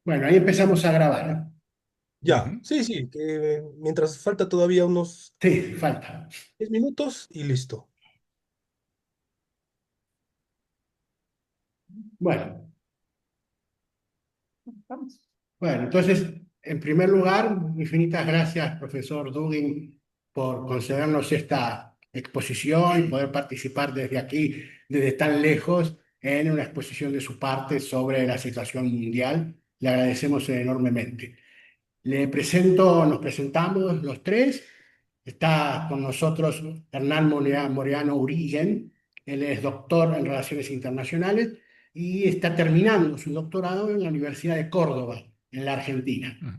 Bueno, ahí empezamos a grabar, ¿eh? Ya, sí, sí, que mientras falta todavía unos Sí, falta. 10 minutos y listo. Bueno, bueno, entonces, en primer lugar, infinitas gracias, profesor Dugin, por concedernos esta exposición y poder participar desde aquí, desde tan lejos, en una exposición de su parte sobre la situación mundial. Le agradecemos enormemente. Nos presentamos los tres. Está con nosotros Hernán Moreano Urigen. Él es doctor en Relaciones Internacionales y está terminando su doctorado en la Universidad de Córdoba, en la Argentina. Mm.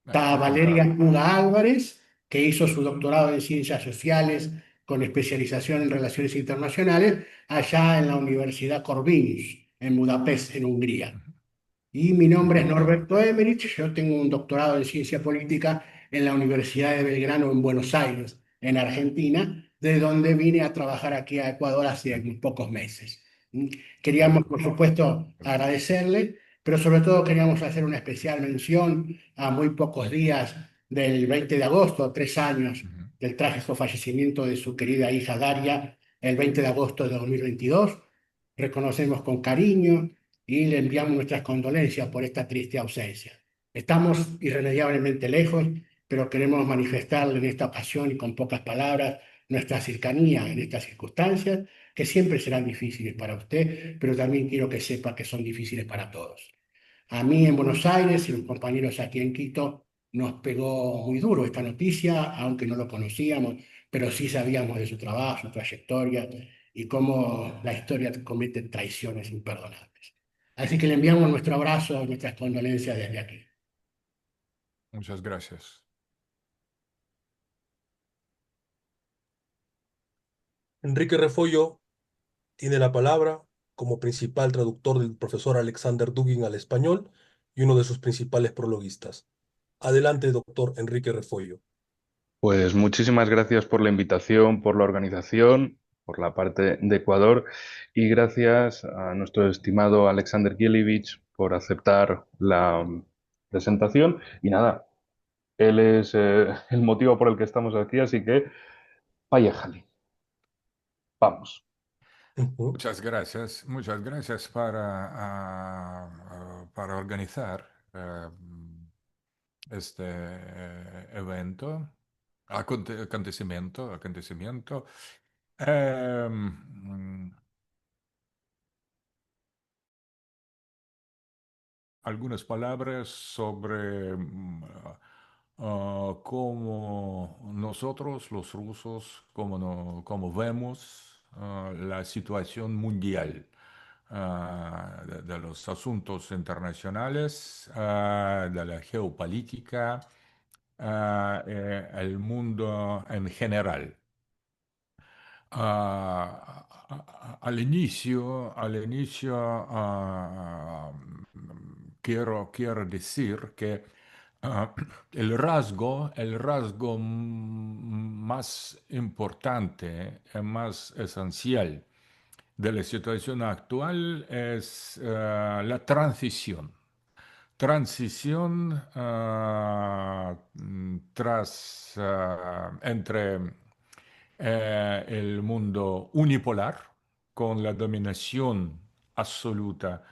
Está Valeria Encantado. Uga Álvarez, que hizo su doctorado en Ciencias Sociales con especialización en Relaciones Internacionales allá en la Universidad Corvinus, en Budapest, en Hungría. Ujú. Y mi nombre es Encantado. Norberto Emerich, yo tengo un doctorado en ciencia política en la Universidad de Belgrano en Buenos Aires, en Argentina, de donde vine a trabajar aquí a Ecuador hace unos pocos meses. ¿Mm? Queríamos, por supuesto, Qué bueno. agradecerle, pero sobre todo queríamos hacer una especial mención a muy pocos días del 20 de agosto, 3 años Ujú. del trágico fallecimiento de su querida hija Daria, el 20 de agosto de 2022. Reconocemos con cariño y le enviamos nuestras condolencias por esta triste ausencia. Estamos irremediablemente lejos, pero queremos manifestarle en esta ocasión y con pocas palabras nuestra cercanía en estas circunstancias, que siempre serán difíciles para usted, pero también quiero que sepa que son difíciles para todos. A mí en Buenos Aires y los compañeros aquí en Quito nos pegó muy duro esta noticia, aunque no lo conocíamos, pero sí sabíamos de su trabajo, su trayectoria y cómo la historia comete traiciones imperdonables. Así que le enviamos nuestro abrazo y nuestras condolencias desde aquí. Muchas gracias. Enrique Refollo tiene la palabra como principal traductor del profesor Alexander Dugin al español y uno de sus principales prologuistas. Adelante, doctor Enrique Refollo. Pues muchísimas gracias por la invitación, por la organización, por la parte de Ecuador y gracias a nuestro estimado Alexander Kielevich por aceptar la presentación. Y nada, él es el motivo por el que estamos aquí, así que vaya, Jali, vamos. Ujú. Muchas gracias para organizar este evento, acontecimiento. Em, Algunas palabras sobre cómo nosotros, los rusos, cómo vemos la situación mundial de los asuntos internacionales, de la geopolítica, el mundo en general. Quiero decir que el rasgo más importante, más esencial de la situación actual es la transición. Transición entre el mundo unipolar, con la dominación absoluta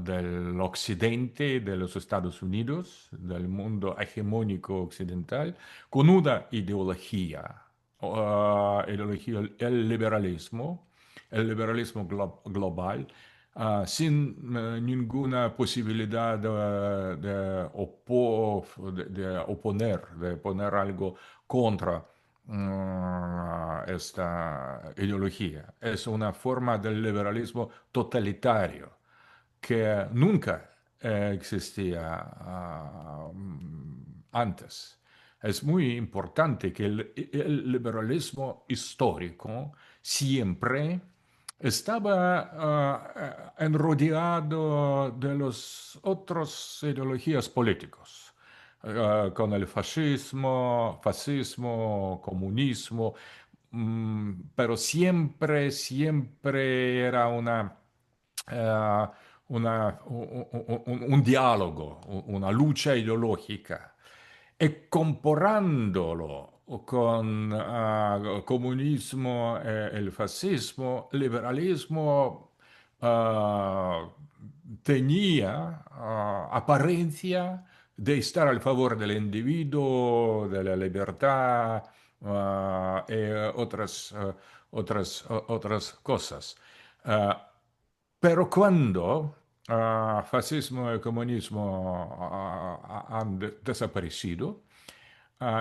del occidente, de los Estados Unidos, del mundo hegemónico occidental, con una ideología, el liberalismo global, sin ninguna posibilidad de oponer, de poner algo contra esta ideología. Es una forma del liberalismo totalitario que nunca existía antes. Es muy importante que el liberalismo histórico siempre estaba enrodeado de los otros ideologías políticos, con el fascismo, comunismo, pero siempre era una eh, un dialogo, una lucha ideológica. E comparándolo con comunismo, el fascismo, el liberalismo tenía apariencia de estar al favor del individuo, de la libertad y otras cosas. Ah, pero cuando fascismo y comunismo han desaparecido,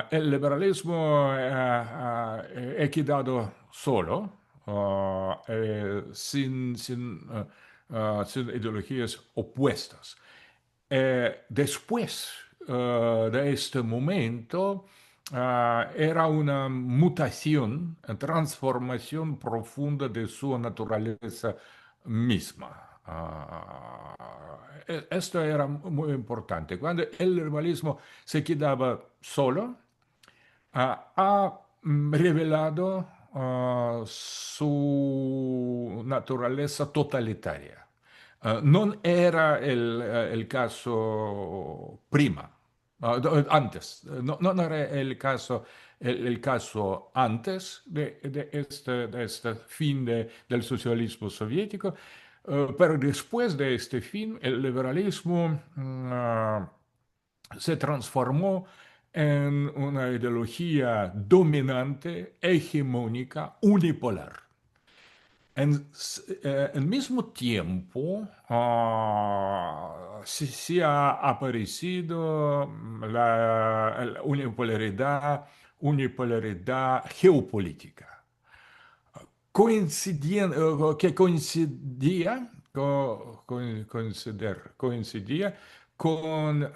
el liberalismo ha quedado solo, sin ideologías opuestas. Después de este momento, era una mutación, transformación profunda de su naturaleza misma. Esto era muy importante. Cuando el liberalismo se quedaba solo, ha revelado su naturaleza totalitaria. Non era il caso prima, antes, non era el caso antes de este fin del socialismo soviético, pero después de este fin, el liberalismo se transformó en una ideología dominante, hegemónica, unipolar. Al mismo tiempo, sí ha aparecido la unipolaridad geopolítica que coincidía con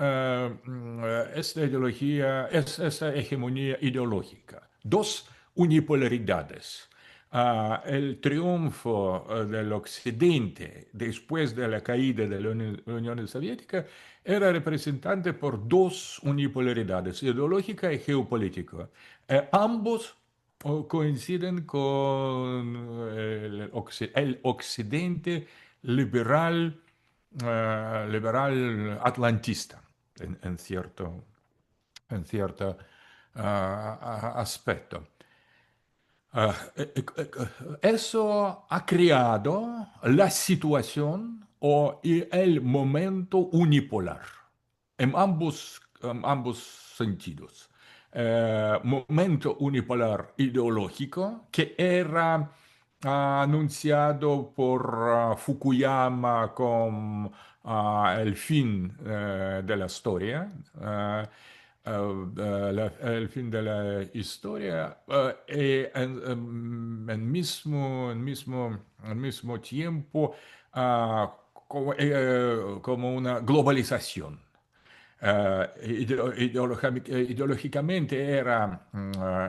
esta ideología, esta hegemonía ideológica. Dos unipolaridades. El triunfo del Occidente después de la caída de la Unión Soviética era representante por dos unipolaridades, ideológica y geopolítica. Ambos coinciden con el occidente liberal, liberal atlantista, en cierto aspecto. Eso ha creado la situación y el momento unipolar en ambos sentidos. Momento unipolar ideológico que era anunciado por Fukuyama como el fin de la historia. El fin de la historia al mismo tiempo como una globalización. Ideológicamente era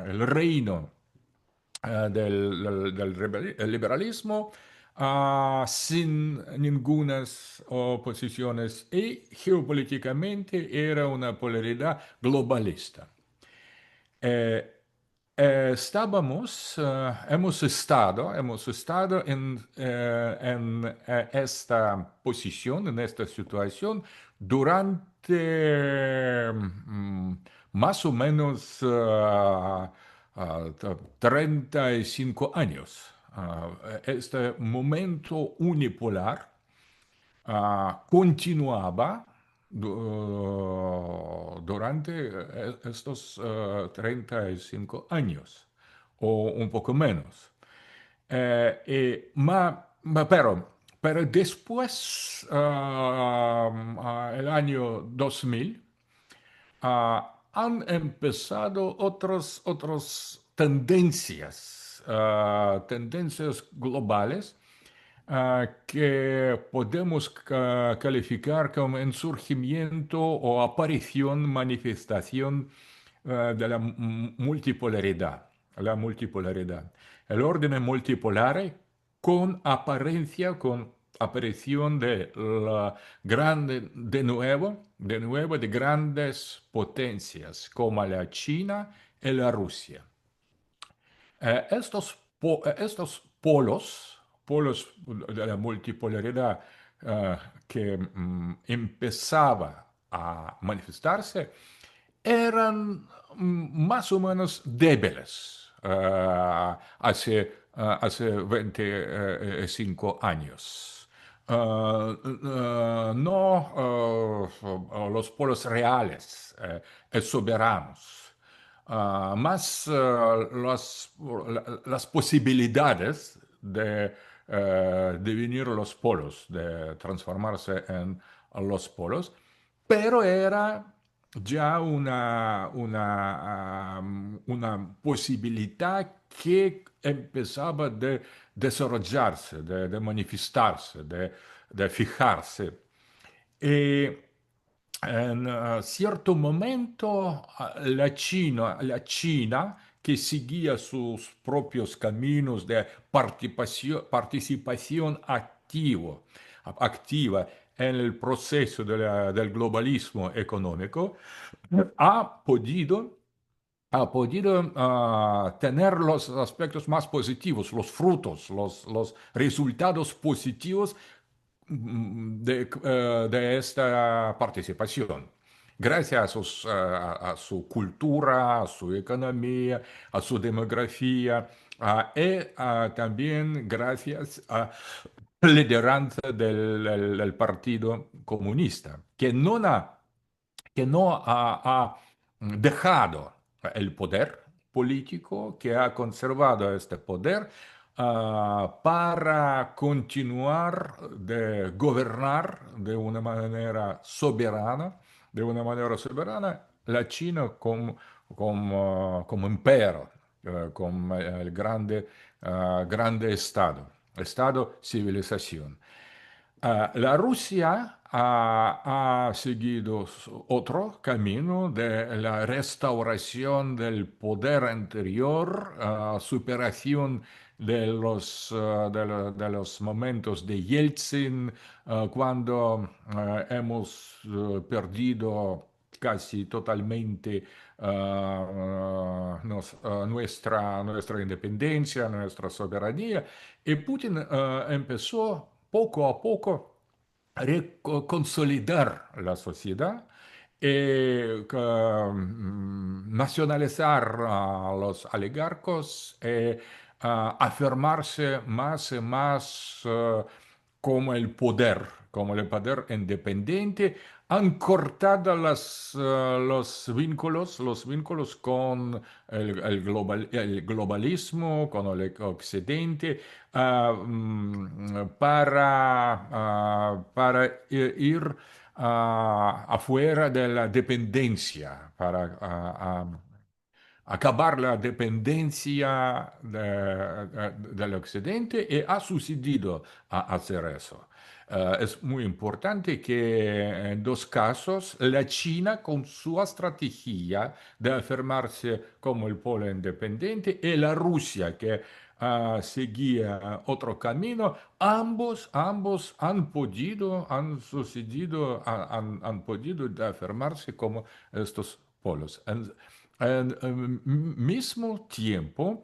el reino del liberalismo sin ningunas oposiciones y geopolíticamente era una polaridad globalista. Eh, hemos estado en esta posición, en esta situación, durante más o menos 35 años. Este momento unipolar continuaba durante estos 35 años, o un poco menos. Pero después, el año 2000, han empezado otras tendencias globales que podemos calificar como un surgimiento o aparición, manifestación de la multipolaridad. La multipolaridad. El orden multipolar con aparición de grandes potencias como la China y la Rusia. Estos polos polos de la multipolaridad que empezaba a manifestarse eran más o menos débiles hace 25 años. No los polos reales, soberanos, más las posibilidades de devenir los polos, de transformarse en los polos, pero era ya una posibilidad que empezaba de desarrollarse, de manifestarse, de fijarse. Y en cierto momento la China, que seguía sus propios caminos de participación activa en el proceso del globalismo económico, ha podido, tener los aspectos más positivos, los frutos, los resultados positivos de esta participación. Gracias a su cultura, a su economía, a su demografía, y también gracias a la lideranza del Partido Comunista, que no ha dejado el poder político, que ha conservado este poder para continuar de gobernar de una manera soberana, la China como imperio, como el grande Estado civilización. La Rusia ha seguido otro camino de la restauración del poder anterior, superación de los momentos de Yeltsin, cuando hemos perdido casi totalmente nuestra independencia, nuestra soberanía, y Putin empezó poco a poco consolidar la sociedad, nacionalizar a los oligarcos, afirmarse más y más como el poder independiente. Han cortado los vínculos con el globalismo, con el occidente, para ir afuera de la dependencia, para acabar la dependencia del occidente, y ha sucedido a hacer eso. Es muy importante que en dos casos la China, con su estrategia de afirmarse como el polo independiente, y la Rusia, que seguía otro camino, ambos han podido de afirmarse como estos polos. Al mismo tiempo,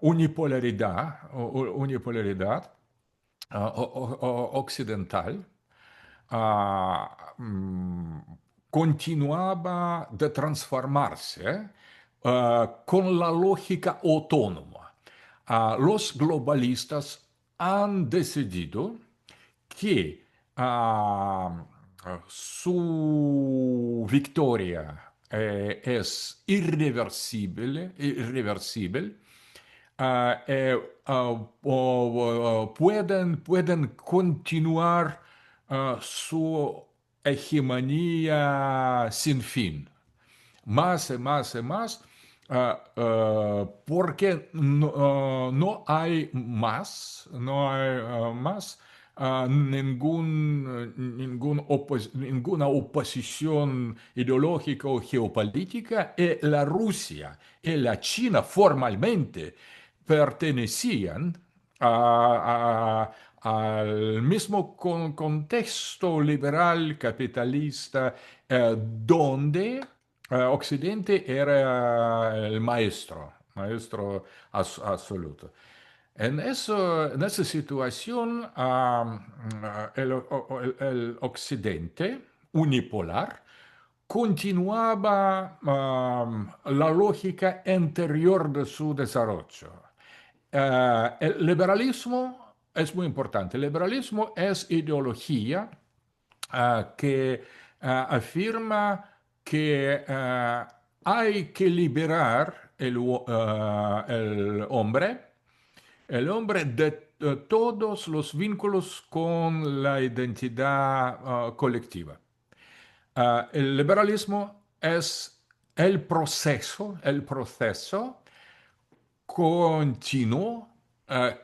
unipolaridad occidental continuaba de transformarse con la lógica autónoma. Los globalistas han decidido que su victoria es irreversible. Pueden continuar su hegemonía sin fin, más y más y más, porque no hay más ninguna oposición ideológica o geopolítica, y la Rusia y la China formalmente pertenecían al mismo contexto liberal capitalista, donde Occidente era el maestro absoluto. En esa situación, el Occidente unipolar continuaba la lógica anterior de su desarrollo. El liberalismo es muy importante. El liberalismo es ideología que afirma que hay que liberar el hombre de todos los vínculos con la identidad colectiva. El liberalismo es el proceso continuo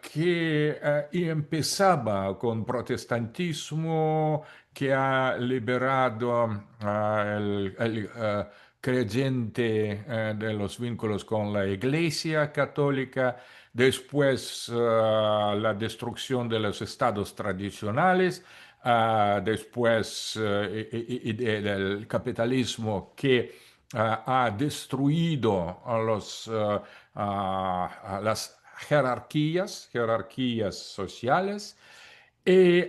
que empezaba con protestantismo, que ha liberado el creyente de los vínculos con la Iglesia católica, después la destrucción de los estados tradicionales, después del capitalismo que ha destruido las jerarquías sociales y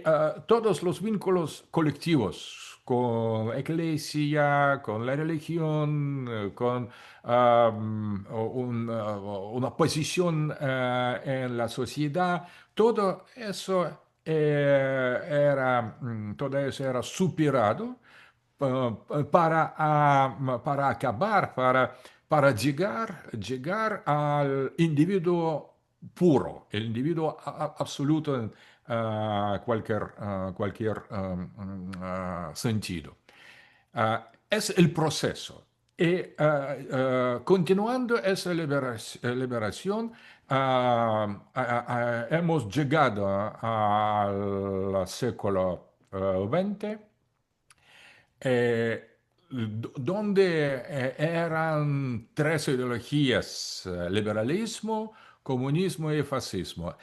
todos los vínculos colectivos con la iglesia, con la religión, con una posición en la sociedad, todo eso era superado para acabar, para llegar al individuo puro, el individuo absoluto en cualquier sentido. Es el proceso. Y continuando esa liberación, hemos llegado al século XX, donde eran tres ideologías, liberalismo, comunismo y fascismo.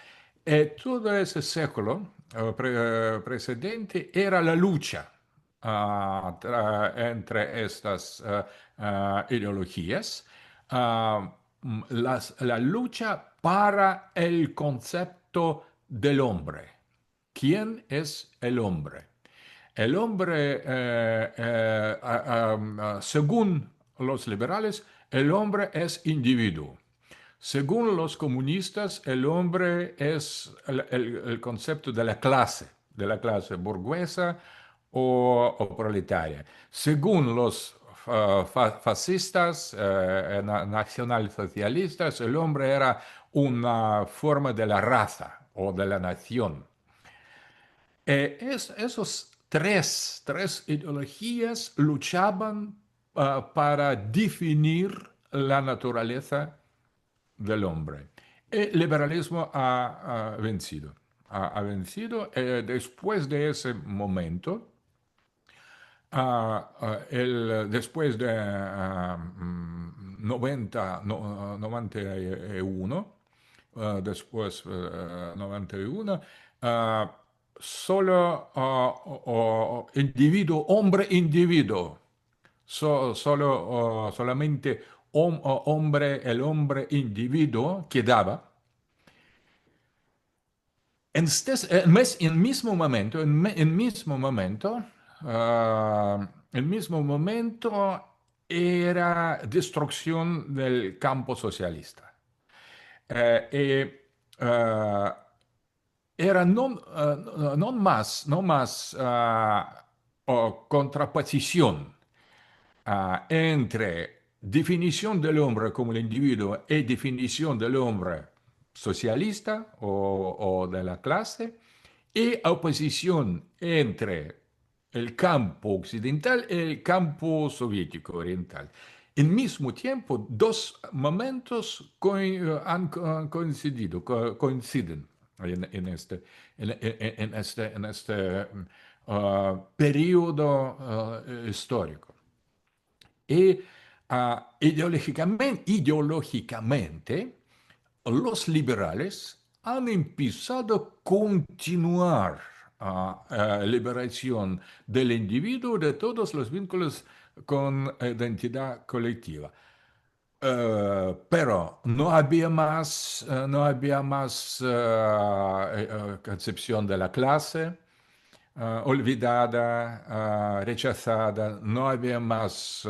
Todo ese século precedente era la lucha entre estas ideologías, la lucha para el concepto del hombre. ¿Quién es el hombre? El hombre, según los liberales, el hombre es individuo. Según los comunistas, el hombre es el concepto de la clase burguesa o proletaria. Según los fascistas, nacionalsocialistas, el hombre era una forma de la raza o de la nación. Esos tres ideologías luchaban para definir la naturaleza del hombre. El liberalismo ha vencido. Ha vencido después de ese momento. Después de 91, después 91, solo hombre-individuo, solamente el hombre individuo quedaba. El mismo momento era destrucción del campo socialista. Era no más contraposición entre definición del hombre como el individuo y definición del hombre socialista o de la clase, y oposición entre el campo occidental y el campo soviético oriental. Al mismo tiempo, dos momentos coinciden en este periodo histórico. Y ideológicamente, los liberales han empezado a continuar la liberación del individuo de todos los vínculos con identidad colectiva. Pero no había más concepción de la clase, olvidada, rechazada, no había más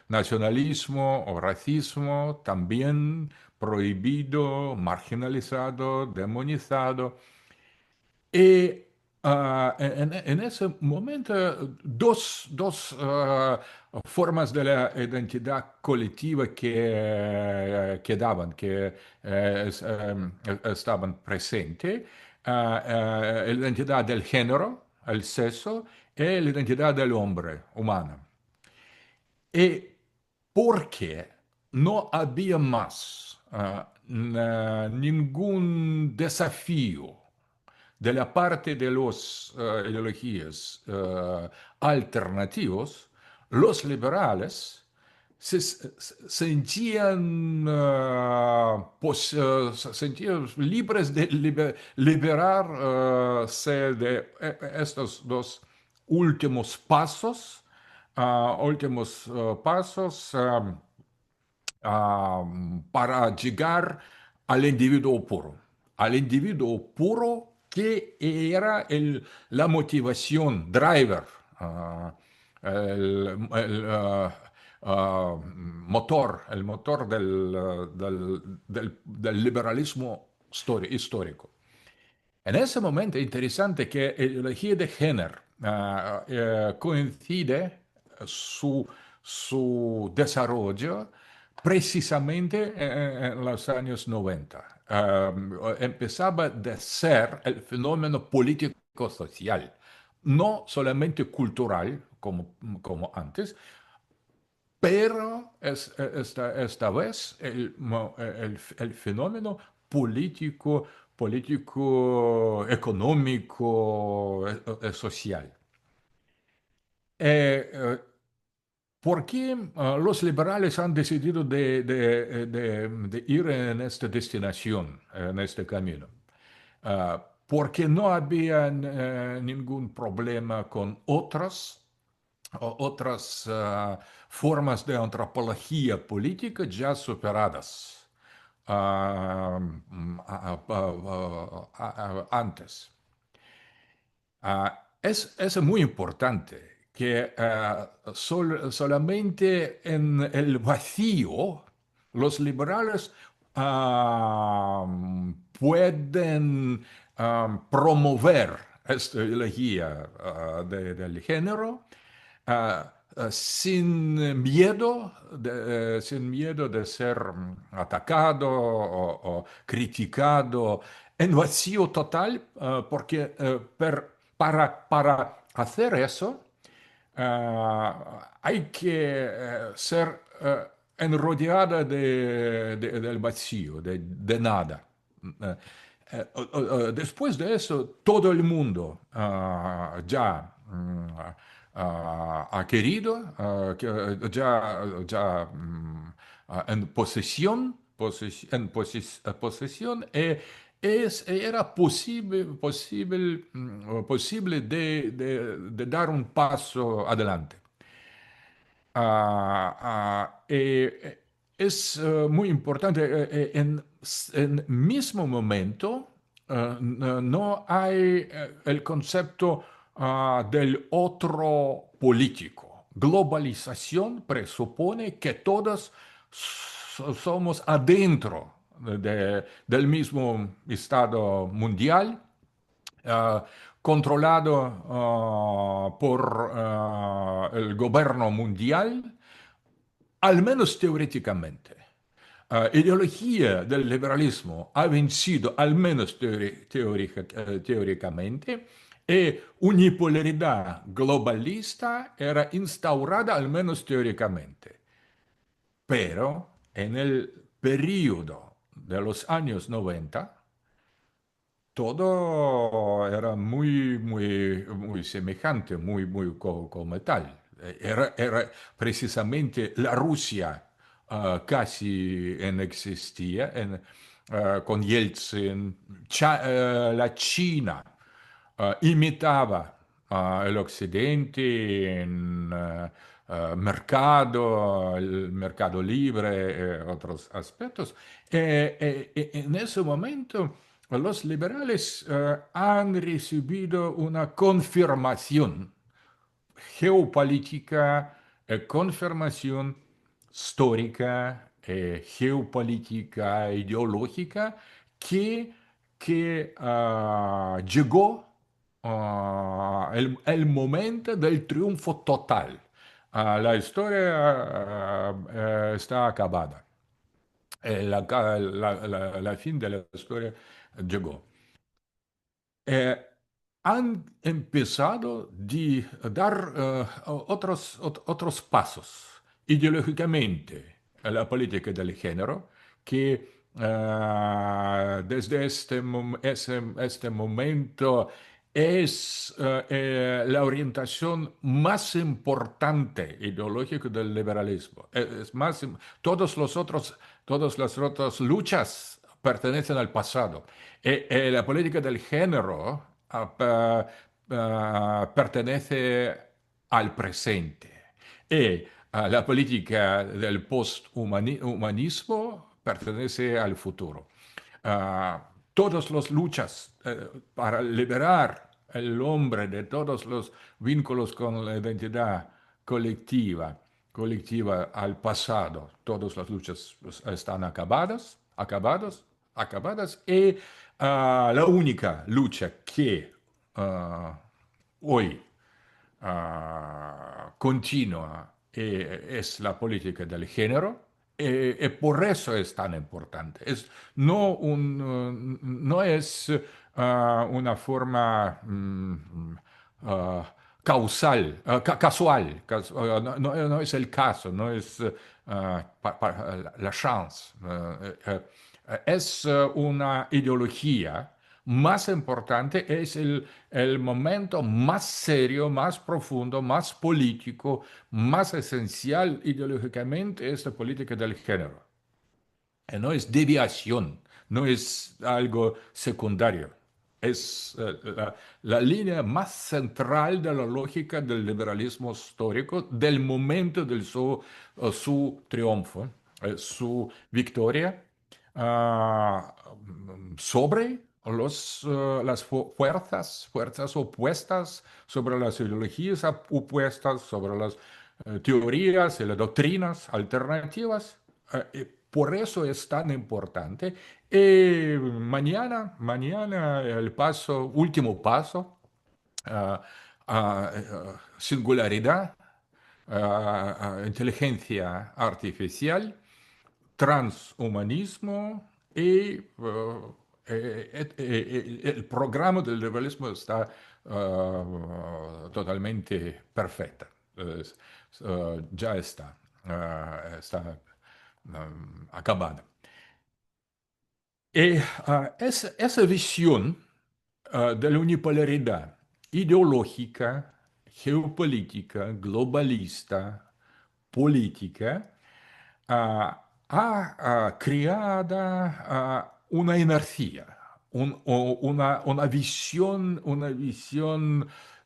nacionalismo o racismo, también prohibido, marginalizado, demonizado. Y en ese momento, dos formas de la identidad colectiva que quedaban, que estaban presentes, la identidad del género, el sexo, y la identidad del hombre humano. Y porque no había más ningún desafío de la parte de las ideologías alternativos, los liberales se sentían libres de liberarse de estos dos últimos pasos, para llegar al individuo puro que era la motivación, driver, el motor del liberalismo histórico. En ese momento, interesante que la ideología de género coincide su desarrollo precisamente en los años 90. Empezaba a ser el fenómeno político-social, no solamente cultural como antes, pero esta vez el fenómeno político, económico, social. Eh, eh, ¿Por qué los liberales han decidido de ir en esta destinación, en este camino? Porque no había ningún problema con otras formas de antropología política ya superadas antes. Es muy importante que solamente en el vacío los liberales pueden promover esta ideología del género sin miedo de ser atacado o criticado en vacío total, porque para hacer eso hay que ser enrodeada del vacío, de nada. Eh, Después de eso, todo el mundo ya ha querido, ya en posesión, era posible de dar un paso adelante. Es muy importante. En mismo momento, no hay el concepto del otro político. Globalización presupone que todos somos adentro del mismo estado mundial, ah, controlado por el gobierno mundial, al menos teóricamente. Ideología del liberalismo ha vencido, al menos teóricamente, y unipolaridad globalista era instaurada, al menos teóricamente. Pero en el periodo de los años 90, todo era muy, muy, muy semejante, muy como tal. Era precisamente la Rusia casi no existía, con Yeltsin. La China imitaba el Occidente mercado, el mercado libre, otros aspectos. En ese momento, los liberales han recibido una confirmación geopolítica, confirmación histórica, geopolítica, ideológica, que, que llegó el momento del triunfo total. La historia está acabada. La fin de la historia llegó. eh, Han empezado a dar otros pasos ideológicamente a la política del género que desde este momento es la orientación más importante ideológica del liberalismo. Es más, todas las otras luchas pertenecen al pasado. La política del género pertenece al presente. Y la política del posthumanismo pertenece al futuro. Todas las luchas para liberar al hombre de todos los vínculos con la identidad colectiva al pasado, todas las luchas pues, están acabadas y la única lucha que hoy continua es la política del género. Por eso es tan importante. No es una forma causal, no es el caso, no es la chance. Es una ideología más importante, es el momento más serio, más profundo, más político, más esencial ideológicamente, es la política del género. No es deviación, no es algo secundario. Es la línea más central de la lógica del liberalismo histórico del momento de su triunfo, su victoria ah, sobre las fuerzas opuestas, sobre las ideologías opuestas, sobre las teorías y las doctrinas alternativas. Por eso es tan importante. Mañana el último paso, ah, singularidad, inteligencia artificial, transhumanismo y el programa del liberalismo está totalmente perfecto. Ya está acabada. Y esa visión de la unipolaridad ideológica, geopolítica, globalista, política, ha creado una inercia, una visión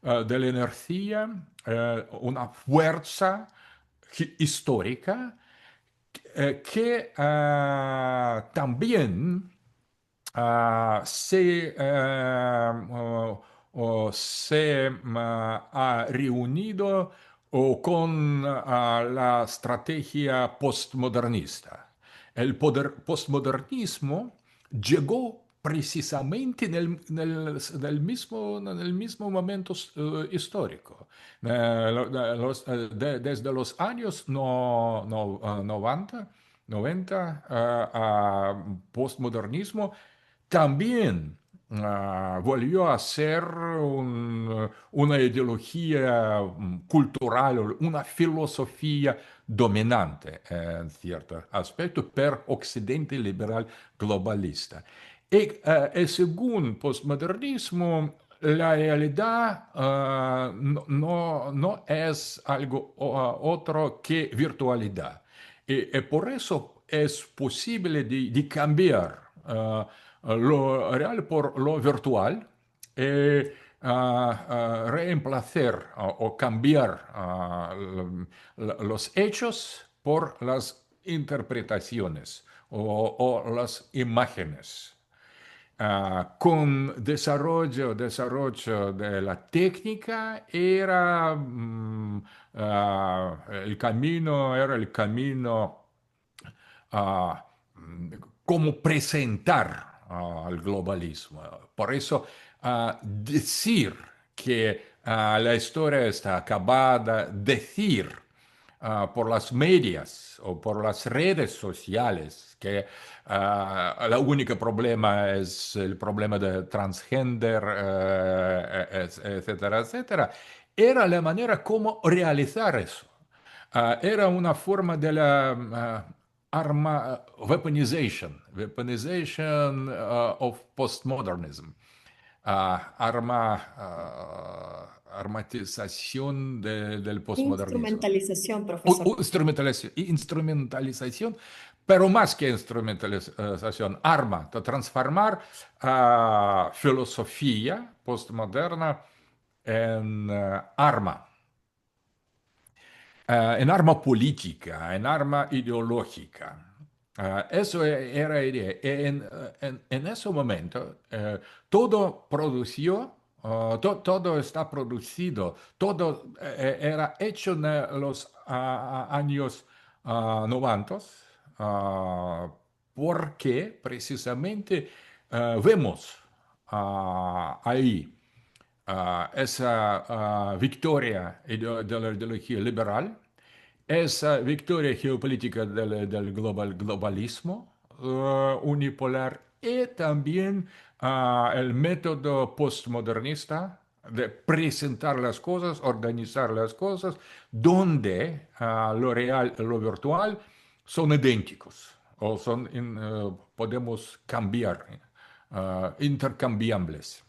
de la inercia, una fuerza histórica que también se ha reunido con la estrategia postmodernista. El postmodernismo llegó precisamente en el mismo momento histórico. Desde los años 90 postmodernismo también volvió a ser una ideología cultural, una filosofía dominante en cierto aspecto per occidente liberal globalista. Y según postmodernismo, la realidad no es algo otro que virtualidad. Y por eso es posible de cambiar lo real por lo virtual. reemplazar o cambiar los hechos por las interpretaciones o las imágenes. Con desarrollo de la técnica era el camino ah, cómo presentar al globalismo. Por eso decir que la historia está acabada, decir por las medias o por las redes sociales que el único problema es el problema de transgender, etcétera, etcétera, era la manera como realizar eso. Era una forma de la weaponization of postmodernism, armatización del postmodernismo. Instrumentalización, profesor. Instrumentalización, pero más que instrumentalización, arma, de transformar filosofía postmoderna en arma política, en arma ideológica. Eso era la idea. En ese momento, todo produció, todo está producido, todo era hecho en los años 90, porque precisamente vemos ahí esa victoria de la ideología liberal, esa victoria geopolítica del globalismo unipolar y también el método postmodernista de presentar las cosas, organizar las cosas, donde lo real y lo virtual son idénticos o podemos cambiar, cambiables.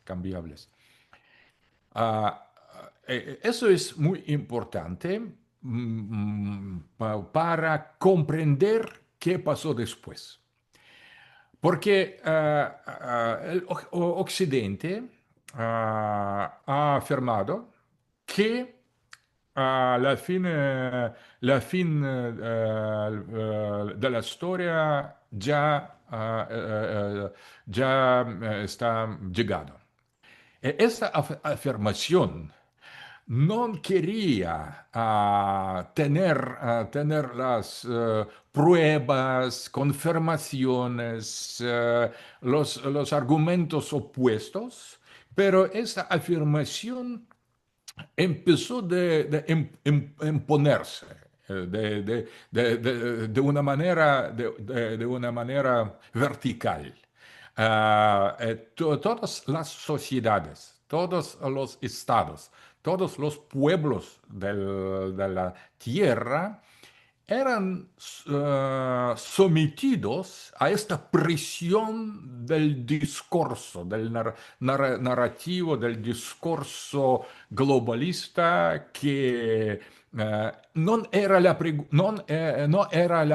Eso es muy importante para comprender qué pasó después. Porque el Occidente ha afirmado que de la historia ya está llegado. Esta afirmación no quería tener las pruebas, confirmaciones, los argumentos opuestos, pero esta afirmación empezó de imponerse de una manera vertical. Todas las sociedades, todos los estados, todos los pueblos de la tierra eran sometidos a esta presión del discurso, del narrativo, del discurso globalista que no era la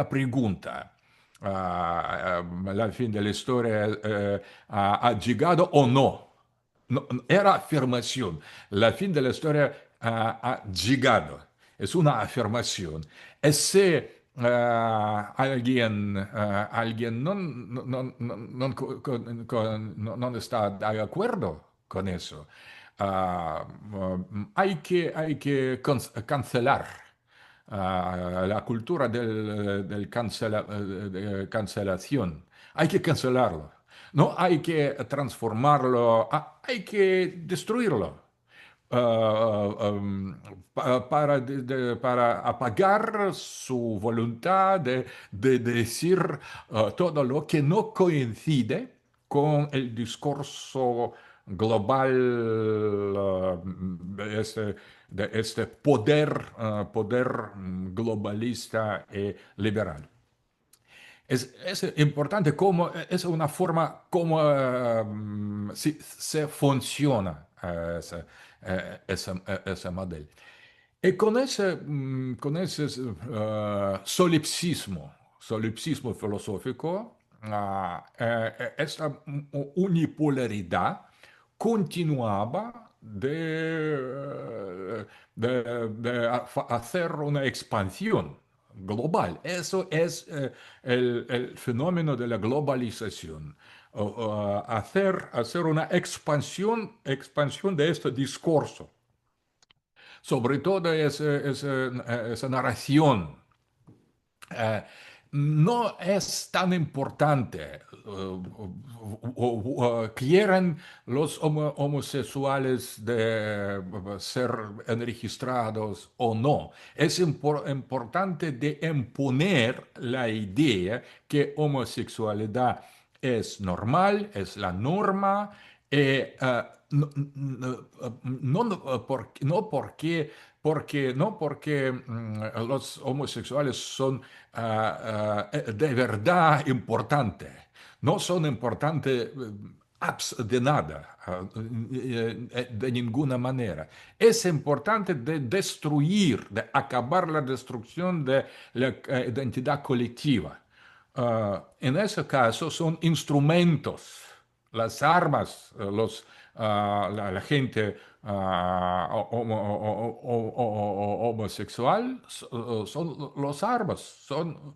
pregunta. Al fin de la historia ha llegado o no. No, era afirmación. La fin de la historia ha llegado. Es una afirmación. Ese alguien no está de acuerdo con eso. Hay que cancelar la cultura de cancelación. Hay que cancelarlo. No hay que transformarlo, hay que destruirlo. Para apagar su voluntad de decir todo lo que no coincide con el discurso global de este poder globalista y liberal. Es importante cómo es una forma como se funciona ese modelo. Y con ese solipsismo filosófico, esta unipolaridad continuaba de hacer una expansión global. Eso es el fenómeno de la globalización. Hacer una expansión de este discurso, sobre todo esa narración eh, no es tan importante. ¿Quieren los homosexuales ser registrados o no? Es importante de imponer la idea que homosexualidad es normal, es la norma. No porque los homosexuales son de verdad importantes. No son importantes de nada, de ninguna manera. Es importante de destruir, de acabar la destrucción de la identidad colectiva. En ese caso son instrumentos, las armas, la gente homosexual son los armas, son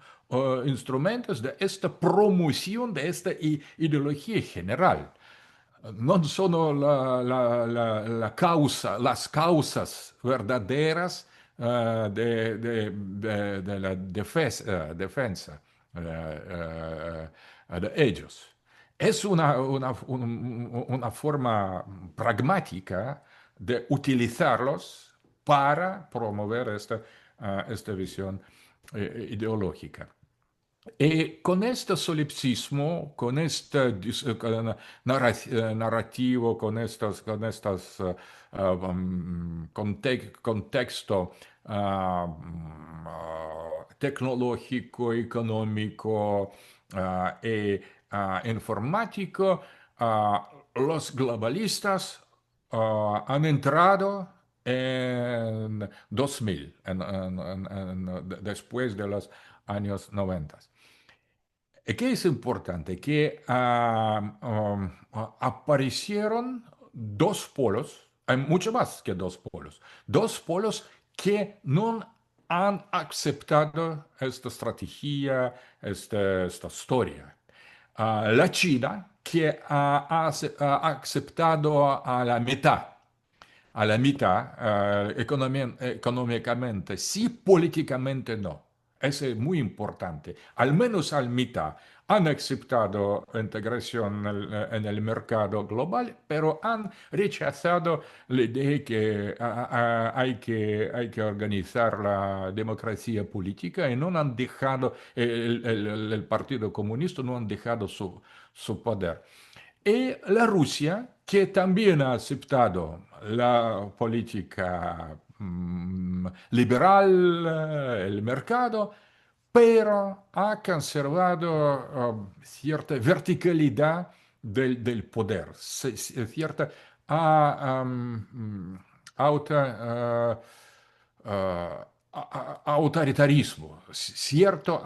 instrumentos de esta promoción de esta ideología general. No son las causas verdaderas de la defensa de ellos. Es una forma pragmática de utilizarlos para promover esta visión ideológica. Y con este solipsismo, con este narrativo, contexto tecnológico, económico y informático, los globalistas han entrado en 2000, después de los años 90. ¿Qué es importante? Que aparecieron dos polos, hay mucho más que dos polos que no han aceptado esta estrategia, esta historia. La China, que ha aceptado a la mitad económicamente, sí, políticamente no. Eso es muy importante. Al menos a la mitad han aceptado la integración en el mercado global, pero han rechazado la idea que hay que organizar la democracia política y no han dejado, el Partido Comunista no han dejado su poder. Y la Rusia, que también ha aceptado la política liberal, el mercado, pero ha conservado cierta verticalidad del poder, cierta auta, autoritarismo, cierto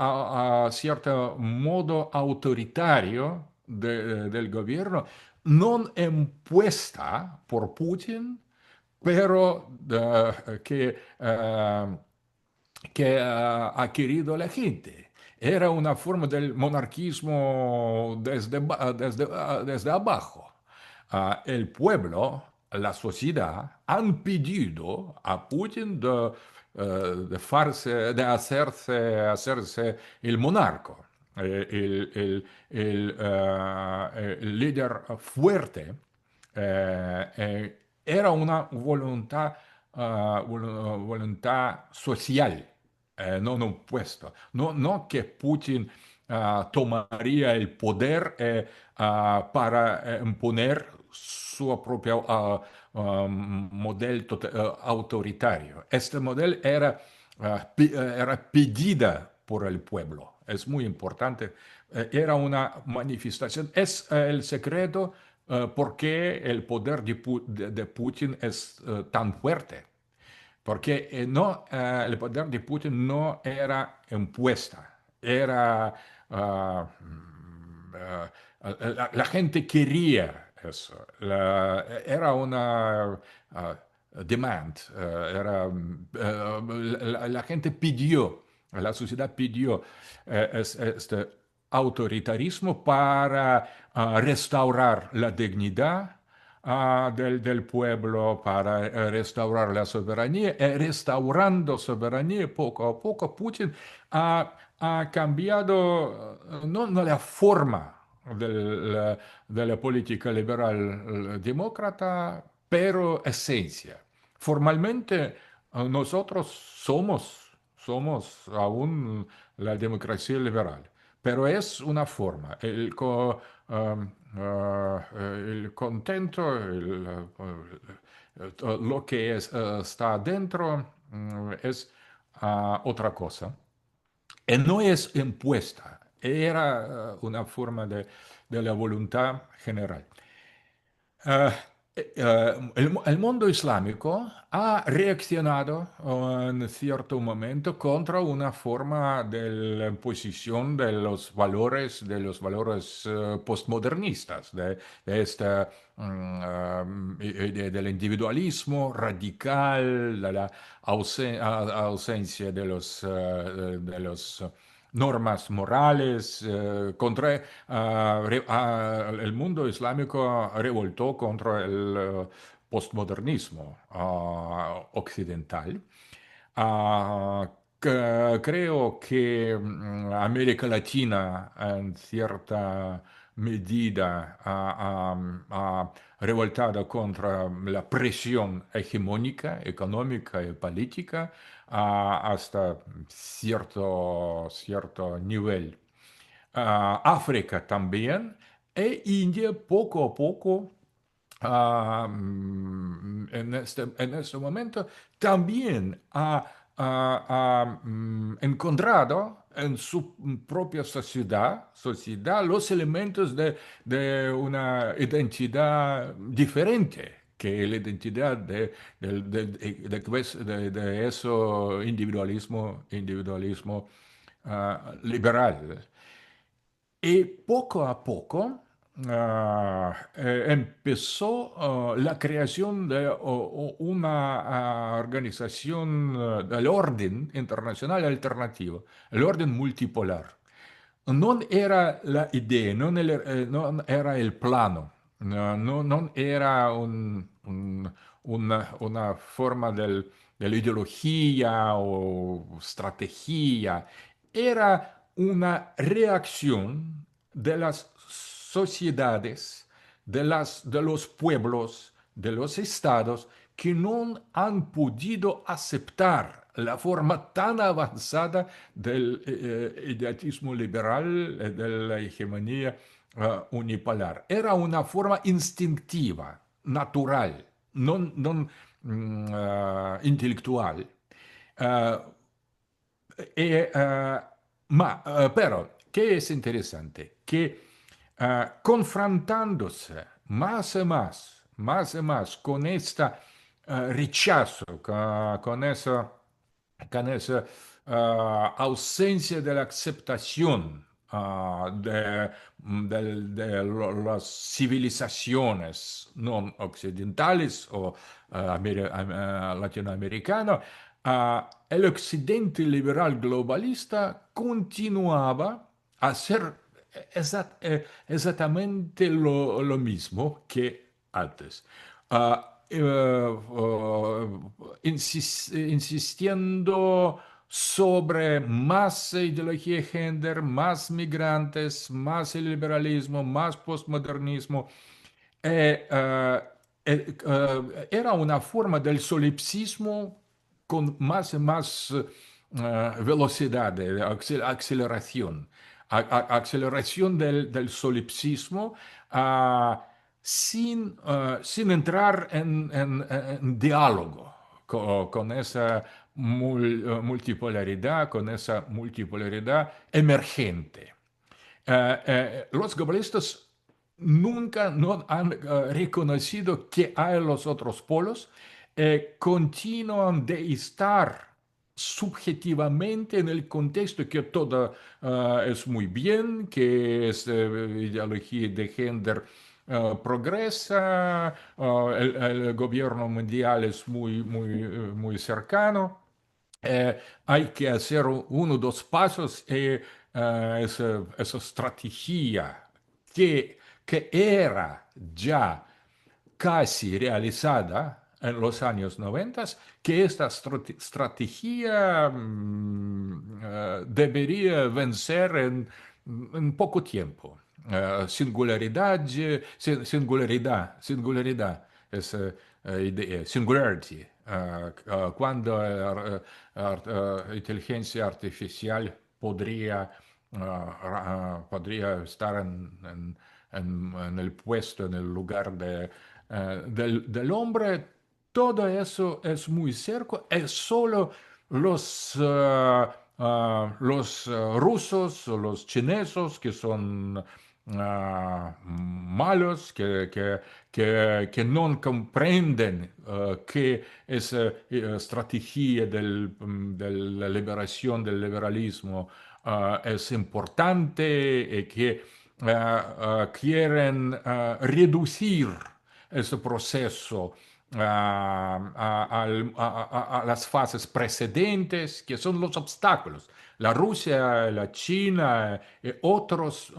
modo autoritario del gobierno, non impuesta por Putin, pero que ha querido la gente. Era una forma del monarquismo desde abajo. El pueblo, la sociedad, han pedido a Putin de hacerse el monarca, el líder fuerte. Era una voluntad social, no un puesto. No que Putin tomaría el poder para imponer su propio modelo autoritario. Este modelo era pedida por el pueblo. Es muy importante. Era una manifestación. Es el secreto por qué el poder de Putin es tan fuerte. Porque el poder de Putin no era impuesta, era la gente quería eso. Era una demand, la gente pidió, la sociedad pidió este autoritarismo para restaurar la dignidad del pueblo, para restaurar la soberanía. Restaurando soberanía poco a poco, Putin ha cambiado no la forma de la política liberal demócrata, pero esencia. Formalmente, nosotros somos aún la democracia liberal, pero es una forma. El contento, lo que está adentro, es otra cosa. Y no es impuesta, era una forma de la voluntad general. Eh, el mundo islámico ha reaccionado en cierto momento contra una forma de la imposición de los valores postmodernistas, de esta, del individualismo radical, de la ausencia de los normas morales, el mundo islámico revoltó contra el postmodernismo occidental. Creo que América Latina en cierta medida ha revoltado contra la presión hegemónica económica y política hasta cierto nivel. África también, e India poco a poco, en este momento, también ha encontrado en su propia sociedad los elementos de una identidad diferente que la identidad de eso individualismo liberal. Y poco a poco empezó la creación de una organización del orden internacional alternativo, el orden multipolar. No era la idea, no era el plano, no era una forma de la ideología o estrategia, era una reacción de las sociedades, de los pueblos, de los estados que no han podido aceptar la forma tan avanzada del idealismo liberal, de la hegemonía unipolar. Era una forma instintiva, natural, no intelectual. Uh, pero, ¿qué es interesante? Que confrontándose más y más con este rechazo, con esa ausencia de la aceptación las civilizaciones no occidentales o latinoamericanas, el occidente liberal globalista continuaba a hacer exactamente lo mismo que antes. Insistiendo sobre más ideología de género, más migrantes, más liberalismo, más postmodernismo. Era una forma del solipsismo con más y más velocidad, de aceleración, aceleración del solipsismo, sin entrar en diálogo con esa multipolaridad, con esa multipolaridad emergente. Los globalistas nunca no han reconocido que hay los otros polos, continúan de estar subjetivamente en el contexto que todo es muy bien, que es ideología de género progresa, el gobierno mundial es muy cercano. Hay que hacer uno o dos pasos y esa estrategia que era ya casi realizada en los años 90, que esta estrategia debería vencer en poco tiempo. Singularidad, es singularity, cuando inteligencia artificial podría estar en el puesto, en el lugar del hombre. Todo eso es muy cerca, es solo los rusos o los chineses que son malos, que no comprenden que esa estrategia de la liberación del liberalismo es importante y que quieren reducir ese proceso a las fases precedentes, que son los obstáculos. La Rusia, la China y otras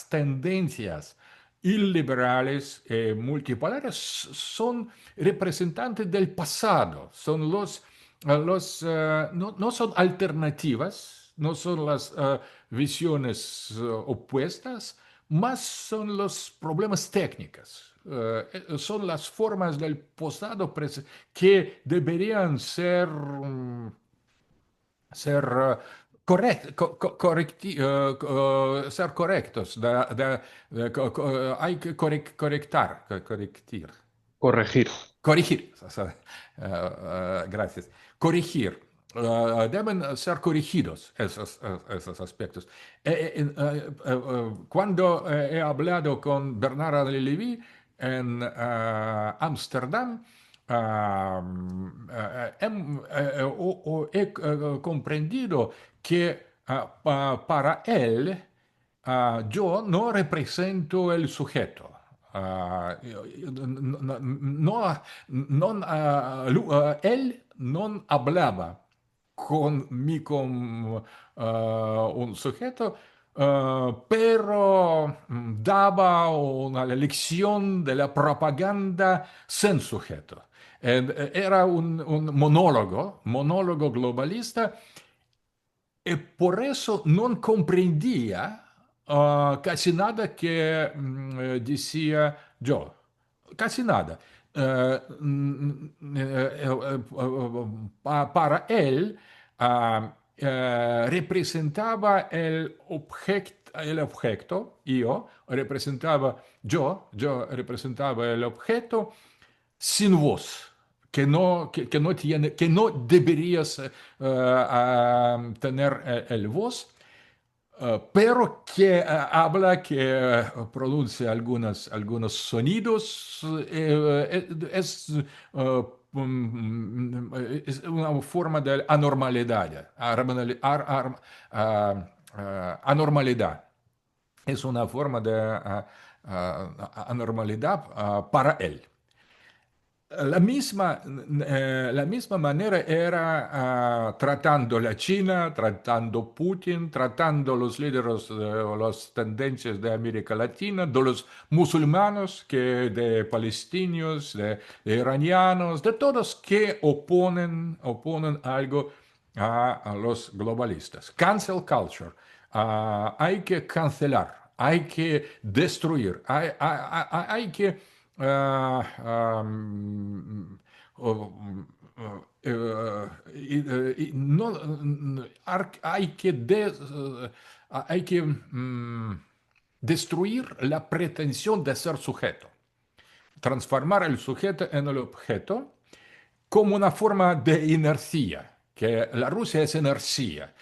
tendencias iliberales multipolares son representantes del pasado, son no son alternativas, no son las visiones opuestas, más son los problemas técnicos. Son las formas del pasado que deberían ser ser correctos. Hay que corregir. Corregir. Corregir, gracias. Corregir. Deben ser corregidos esos aspectos. Cuando he hablado con Bernard Levy en Ámsterdam, he comprendido que para él yo no represento el sujeto. Él no hablaba conmigo como un sujeto, pero daba una lección de la propaganda sin sujeto. Era un monólogo globalista, y por eso no comprendía casi nada que decía yo. Casi nada. Para él representaba el objeto, yo representaba el objeto sin voz, que no tiene, que no deberías tener el voz, pero que habla, que produce algunos sonidos. Es una forma de anormalidad. Anormalidad. Es una forma de anormalidad para él. La misma manera era tratando la China, tratando Putin, tratando los líderes de las tendencias de América Latina, de los musulmanes, de palestinos, de iranianos, de todos que oponen algo a los globalistas. Cancel culture. Hay que cancelar, hay que destruir, hay que hay que, destruir la pretensión de ser sujeto, transformar el sujeto en el objeto como una forma de inercia, que la Rusia es inercia.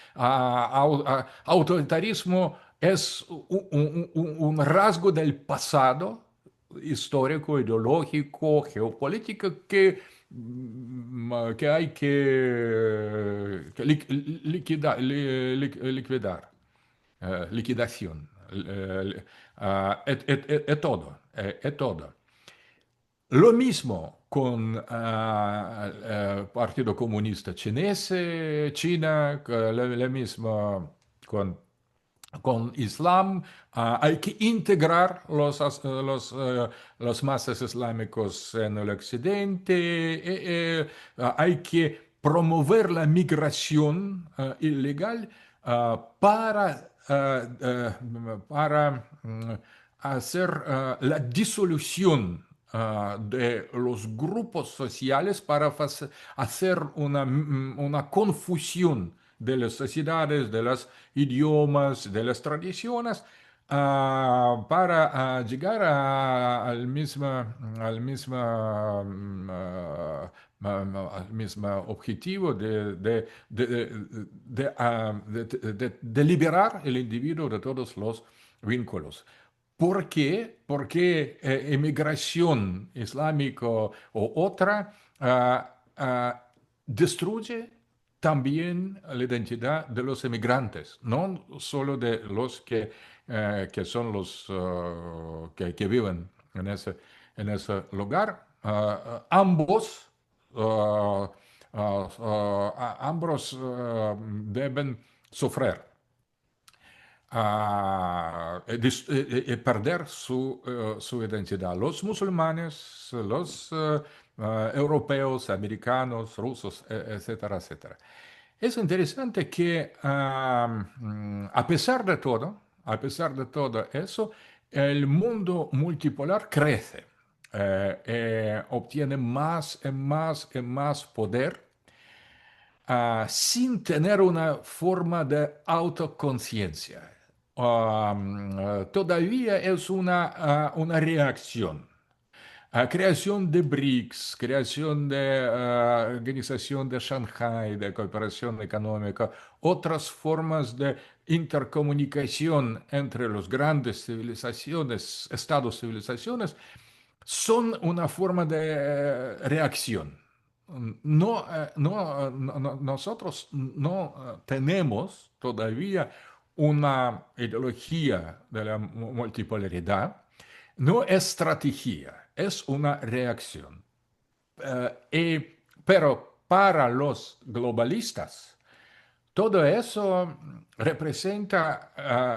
Autoritarismo es un rasgo del pasado histórico, ideológico, geopolítico que hay que liquidar, liquidación. Es todo, es todo. Lo mismo con el Partido Comunista Chinés, China, lo mismo con Islam. Hay que integrar los masas islámicos en el occidente. Hay que promover la migración ilegal para hacer la disolución de los grupos sociales para hacer una confusión de las sociedades, de los idiomas, de las tradiciones, para llegar al mismo objetivo de liberar el individuo de todos los vínculos. ¿Por qué? Porque emigración islámica o otra destruye también la identidad de los emigrantes, no solo de los que son los que viven en ese lugar. Ambos deben sufrir perder su identidad. Los musulmanes, los europeos, americanos, rusos, etcétera, etcétera. Es interesante que a pesar de todo eso, el mundo multipolar crece, obtiene más y más y más poder sin tener una forma de autoconciencia. Todavía es una reacción. Creación de BRICS, creación de Organización de Shanghai, de cooperación económica, otras formas de intercomunicación entre los grandes civilizaciones, estados-civilizaciones, son una forma de reacción. Nosotros no tenemos todavía una ideología de la multipolaridad, no es estrategia, es una reacción. Pero para los globalistas, todo eso representa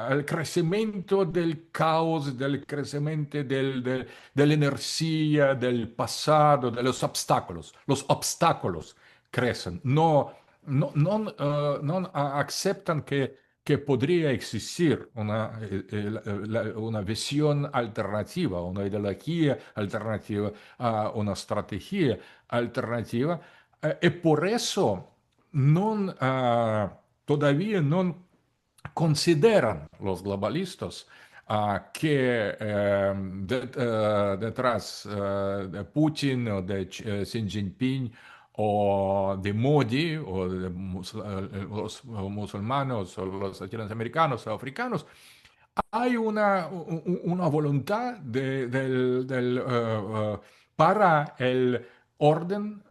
el crecimiento del caos, del crecimiento de la inercia, del pasado, de los obstáculos. Los obstáculos crecen. No aceptan que podría existir una visión alternativa, una ideología alternativa, una estrategia alternativa. Y por eso todavía no consideran los globalistas que detrás de Putin o de Xi Jinping o de Modi o de los musulmanes o los latinoamericanos o africanos hay una voluntad para el orden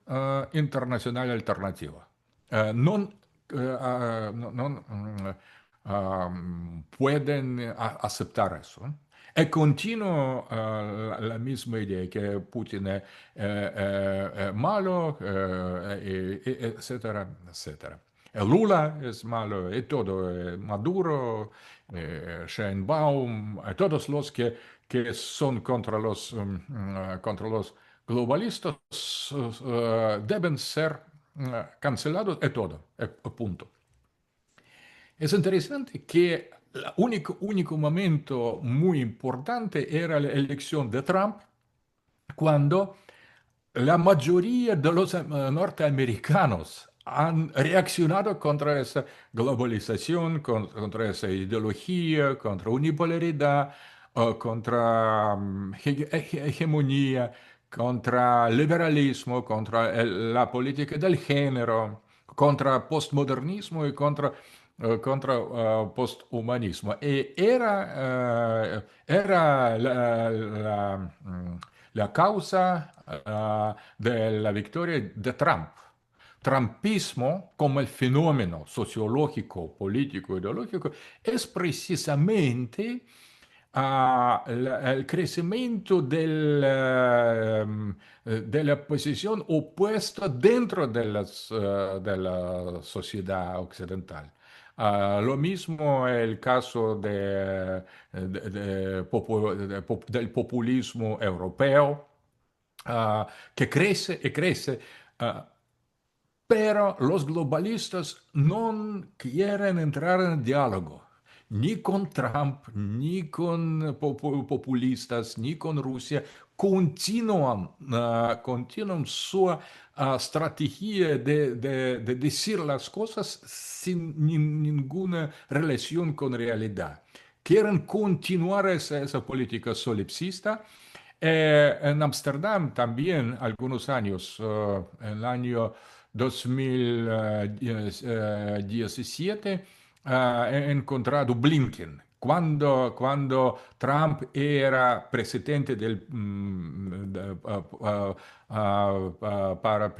internacional alternativo. Non pueden aceptar eso. E continuo la misma idea que Putin es malo, etcétera, etcétera. El Lula es malo, y todo, Maduro, Sheinbaum, todos los que son contra los globalistas deben ser cancelados, y todo, punto. Es interesante que el único momento muy importante era la elección de Trump, cuando la mayoría de los norteamericanos han reaccionado contra esa globalización, contra esa ideología, contra unipolaridad, contra hegemonía, contra liberalismo, contra la política del género, contra postmodernismo y contra posthumanismo. Y era la causa de la victoria de Trump. Trumpismo, como el fenómeno sociológico, político, ideológico, es precisamente el crecimiento de la posición opuesta dentro de la sociedad occidental. Lo mismo el caso del populismo europeo, que crece y crece. ah, pero los globalistas no quieren entrar en diálogo, ni con Trump, ni con populistas, ni con Rusia. Continúan su estrategia de decir las cosas sin ninguna relación con realidad. Quieren continuar esa política solipsista. En Ámsterdam también, algunos años, en el año 2017, he encontrado Blinken. Cuando Trump era presidente para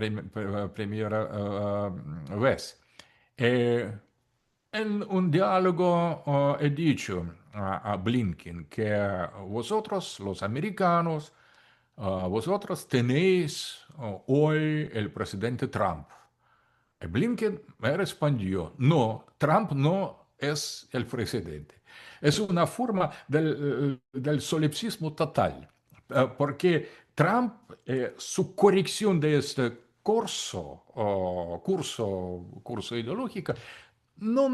primera vez. Eh, en un diálogo he dicho a Blinken que vosotros, los americanos, vosotros tenéis hoy el presidente Trump. Y Blinken me respondió, no, Trump no es el presidente. Es una forma del solipsismo total, porque Trump, su corrección de este curso ideológico, no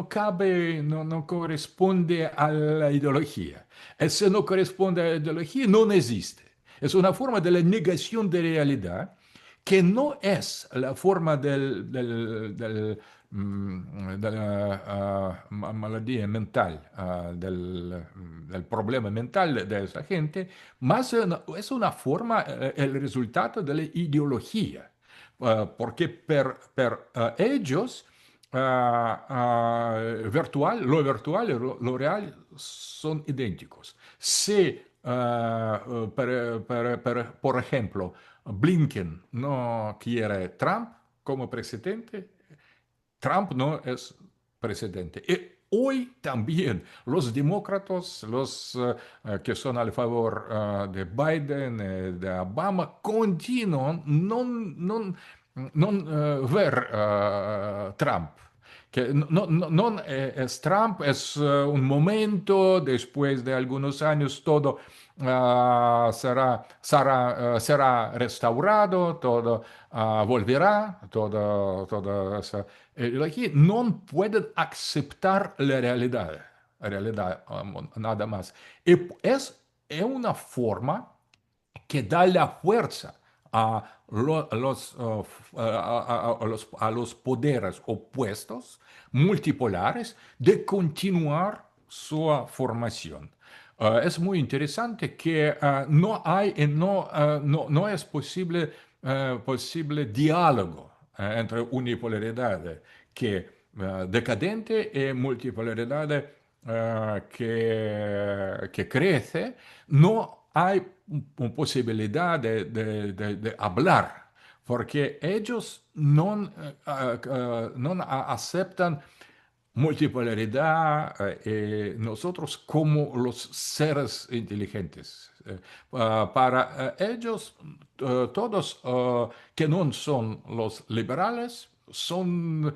cabe, no corresponde a la ideología. Ese no corresponde a la ideología, no existe. Es una forma de la negación de realidad que no es la forma de la maladía mental, del problema mental de esa gente, más es una forma, el resultado de la ideología. Perché per ellos lo virtual y lo real son idénticos. Si, por ejemplo, Blinken no quiere Trump como presidente, Trump no es presidente. Y hoy también los demócratas, los que son a favor de Biden, de Obama, continúan no ver Trump. Que es Trump, es un momento, después de algunos años todo será restaurado, todo volverá, todo esa ideología. No pueden aceptar la realidad nada más. Y es una forma que da la fuerza a los poderes opuestos, multipolares, de continuar su formación. Es muy interesante que no hay y no es posible diálogo entre unipolaridad decadente y multipolaridad que crece. No hay posibilidad de hablar, porque ellos no aceptan multipolaridad, nosotros como los seres inteligentes. Para ellos, todos que no son los liberales son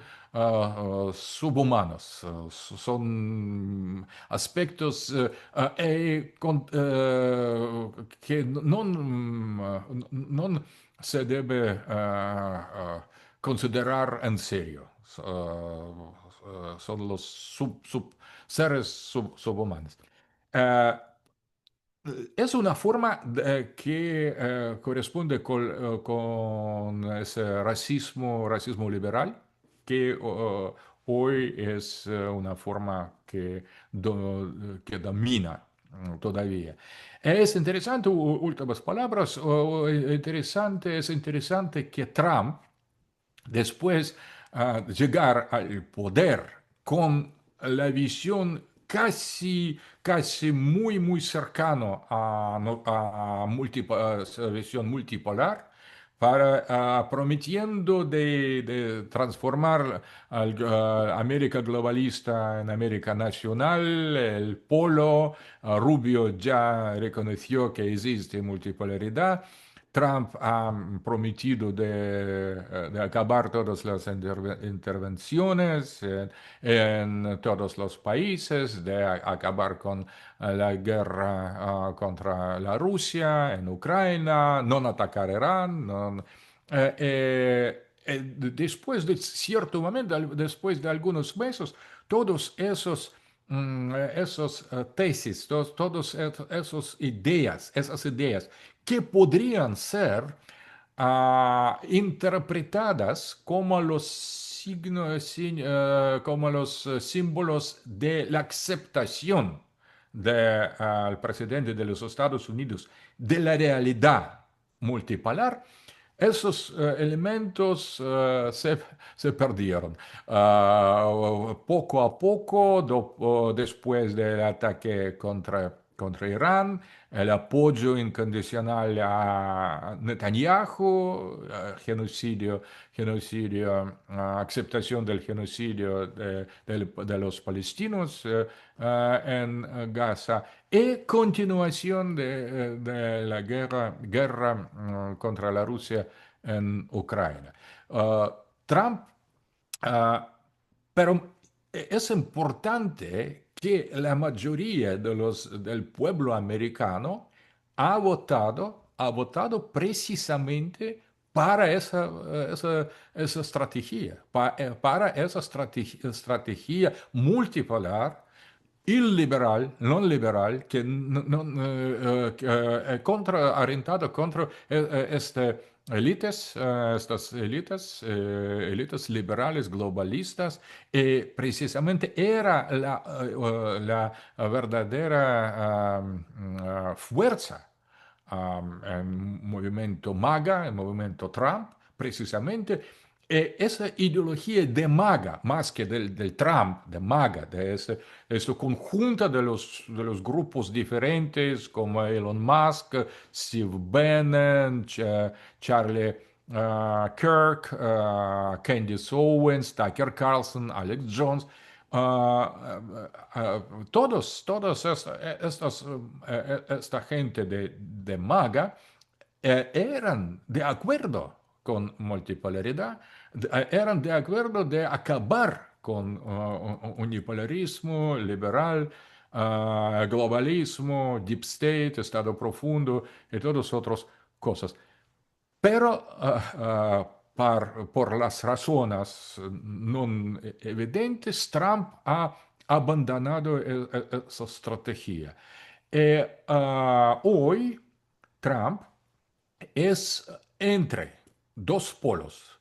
subhumanos, son aspectos que no se debe considerar en serio. Son los seres subhumanos. Eh, es una forma que corresponde con ese racismo liberal, que hoy es una forma que domina todavía. Es interesante, últimas palabras, es interesante que Trump, después llegar al poder con la visión casi muy cercano a visión multipolar, prometiendo de transformar América globalista en América nacional, el polo. Rubio ya reconoció que existe multipolaridad. Trump ha prometido de acabar todas las intervenciones en todos los países, de acabar con la guerra contra la Rusia en Ucrania, no atacar Irán. Después de cierto momento, después de algunos meses, todos esos tesis, todos esas ideas que podrían ser interpretadas como los como los símbolos de la aceptación del presidente de los Estados Unidos de la realidad multipolar. Esos elementos se perdieron. Poco a poco, después del ataque contra Irán, el apoyo incondicional a Netanyahu, aceptación del genocidio de los palestinos en Gaza y continuación de la guerra contra la Rusia en Ucrania. Trump, ah, pero es importante que la mayoría del pueblo americano ha votado precisamente para esa estrategia, para esa estrategia multipolar, illiberal, non liberal, orientado contra estas élites liberales globalistas, precisamente era la verdadera fuerza el movimiento MAGA, el movimiento Trump, precisamente. Esa ideología de MAGA, más que del Trump, de MAGA, de ese conjunto de los grupos diferentes como Elon Musk, Steve Bannon, Charlie Kirk, Candace Owens, Tucker Carlson, Alex Jones. Todos esta gente de MAGA eran de acuerdo con multipolaridad, eran de acuerdo de acabar con unipolarismo liberal, globalismo, deep state, estado profundo y todas otras cosas. Pero por las razones no evidentes, Trump ha abandonado esa estrategia. Hoy Trump es entre dos polos.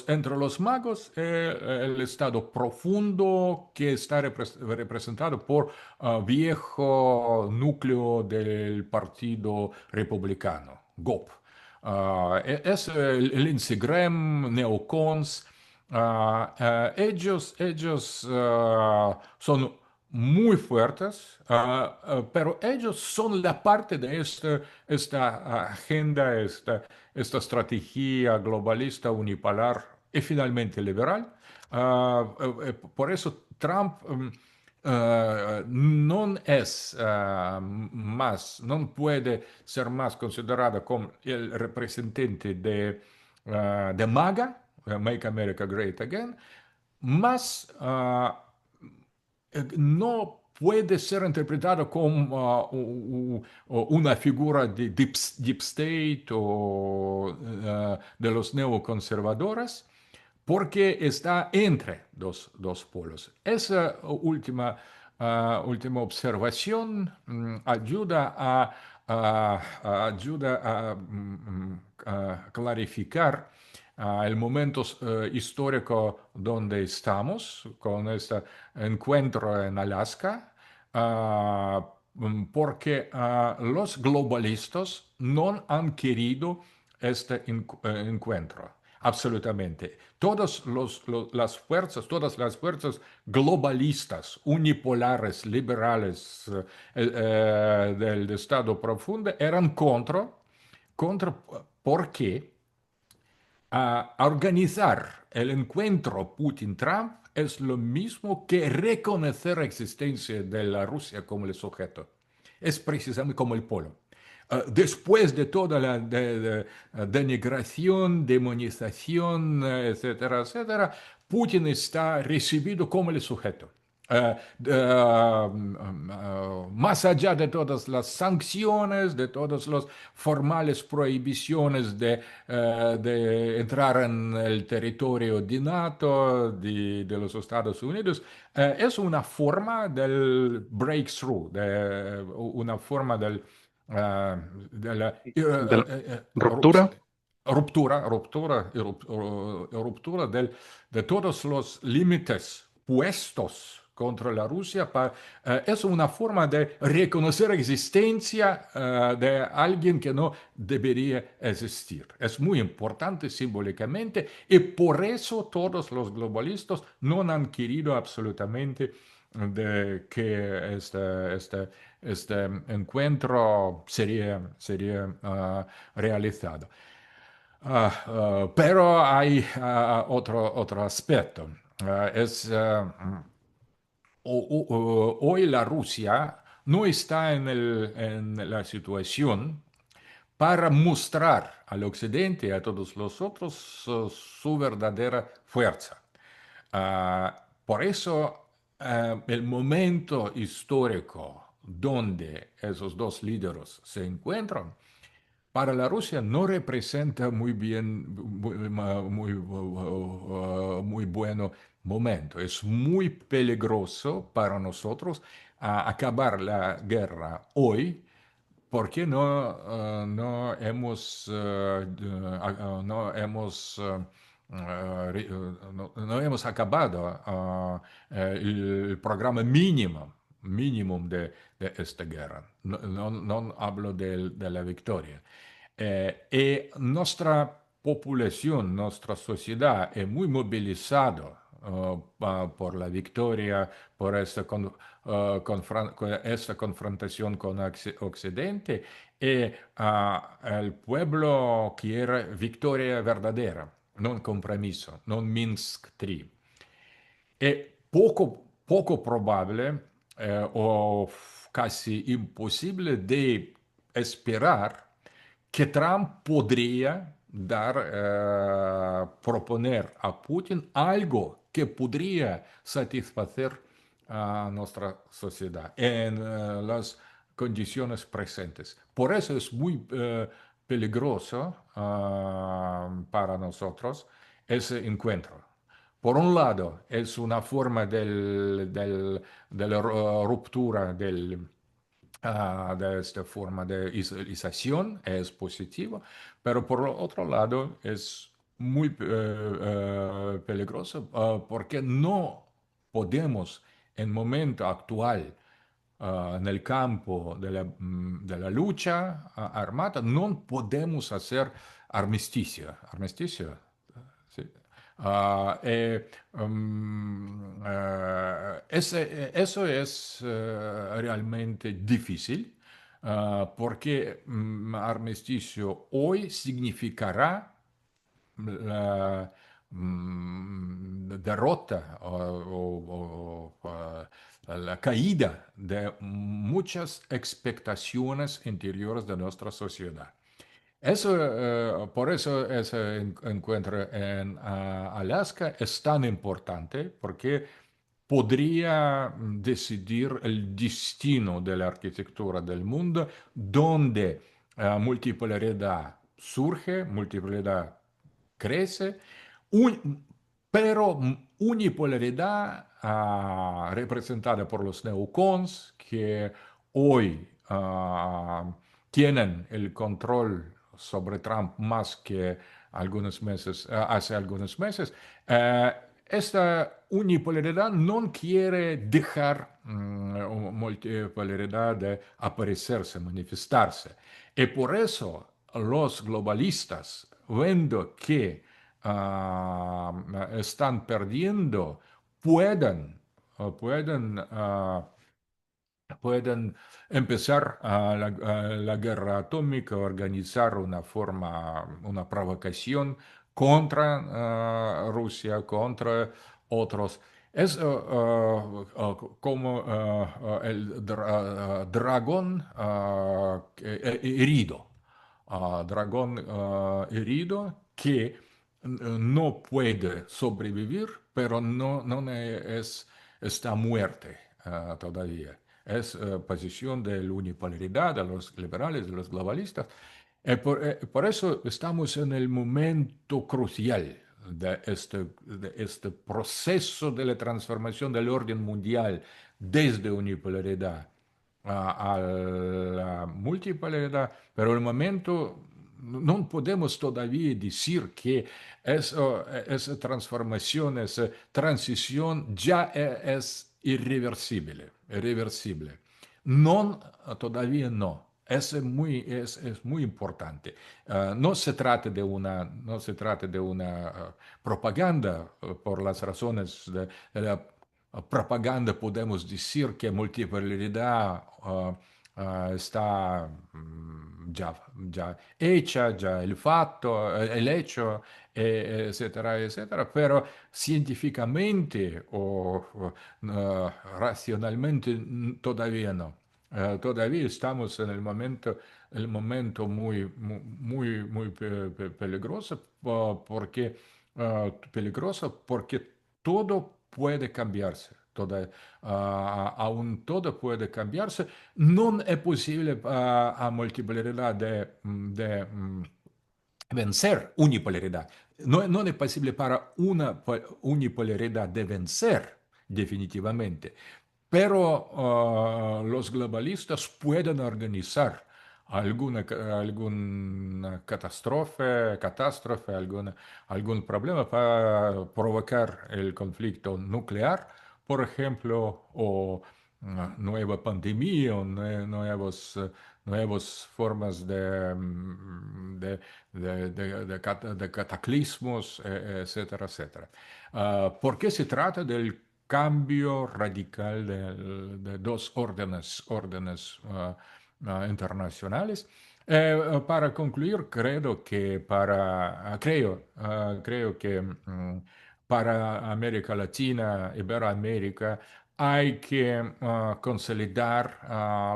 Entre los magos, el estado profundo que está representado por viejo núcleo del Partido Republicano, GOP. Es el Lindsey Graham, neocons. Ellos son muy fuertes, pero ellos son la parte de esta agenda, esta estrategia globalista unipolar y finalmente liberal. Por eso Trump no puede ser más considerado como el representante de MAGA, Make America Great Again, más no puede ser interpretado como una figura de deep state o de los neoconservadores, porque está entre dos polos. Esa última observación ayuda a clarificar el momento histórico donde estamos con este encuentro en Alaska, porque los globalistas no han querido este encuentro. Absolutamente. Todas las fuerzas globalistas, unipolares, liberales del Estado profundo eran contra. ¿Por qué? organizar el encuentro Putin-Trump es lo mismo que reconocer la existencia de la Rusia como el sujeto. Es precisamente como el polo. Después de toda la denigración, demonización, etcétera, etcétera, Putin está recibido como el sujeto. Más allá de todas las sanciones, de todas las formales prohibiciones de entrar en el territorio de NATO, de los Estados Unidos, es una forma del breakthrough, una forma de la ¿De la ruptura? ruptura de todos los límites puestos contra la Rusia. Es una forma de reconocer la existencia de alguien que no debería existir. Es muy importante simbólicamente y por eso todos los globalistas no han querido absolutamente de que este encuentro sería realizado. Pero hay otro aspecto. Hoy la Rusia no está en la situación para mostrar al Occidente y a todos los otros su verdadera fuerza. Por eso, el momento histórico donde esos dos líderes se encuentran para la Rusia no representa muy bien, muy bueno momento. Es muy peligroso para nosotros acabar la guerra hoy porque no hemos acabado el programa mínimo de esta guerra. No hablo de la victoria. Y nuestra población, nuestra sociedad es muy movilizada por la victoria, por esta confrontación con Occidente. Y el pueblo quiere victoria verdadera, no compromiso, no Minsk 3. Es poco probable o casi imposible de esperar que Trump podría proponer a Putin algo que podría satisfacer a nuestra sociedad en las condiciones presentes. Por eso es muy peligroso para nosotros ese encuentro. Por un lado, es una forma de la ruptura de esta forma de isolización, es positivo, pero por otro lado es muy peligroso porque no podemos en momento actual en el campo de la lucha armada, no podemos hacer armisticio, sí. Eso es realmente difícil porque armisticio hoy significará la derrota la caída de muchas expectaciones interiores de nuestra sociedad. Por eso ese encuentro en Alaska es tan importante, porque podría decidir el destino de la arquitectura del mundo, donde multipolaridad surge, multipolaridad crece, pero unipolaridad representada por los neocons que hoy tienen el control sobre Trump más que hace algunos meses. Esta unipolaridad no quiere dejar multipolaridad de aparecerse, manifestarse. Y por eso los globalistas, viendo que están perdiendo, pueden pueden empezar la guerra atómica, organizar una provocación contra Rusia, contra otros. Es como el dragón herido. Dragón herido que no puede sobrevivir, pero no está muerte todavía. Es posición de la unipolaridad de los liberales, de los globalistas. Por eso estamos en el momento crucial de este proceso de la transformación del orden mundial desde unipolaridad a la multipolaridad, pero el momento no podemos todavía decir que esa transformación, esa transición ya es irreversible. No, todavía no. Es muy importante. No se trata de una propaganda, por las razones de la propaganda podemos decir que multipolaridad está ya hecha, ya el hecho, etcétera, etcétera, pero científicamente o racionalmente todavía no. Todavía estamos en el momento muy peligroso, peligroso porque todo puede cambiarse. Aún todo puede cambiarse. No es posible a multipolaridad de vencer unipolaridad. No es posible para una unipolaridad de vencer definitivamente. Pero los globalistas pueden organizar alguna catástrofe, algún problema para provocar el conflicto nuclear, por ejemplo, o una nueva pandemia, o nuevas formas de cataclismos, etcétera, etcétera. ¿Por qué se trata del cambio radical de dos órdenes internacionales? Para concluir, creo que para América Latina, Iberoamérica, hay que consolidar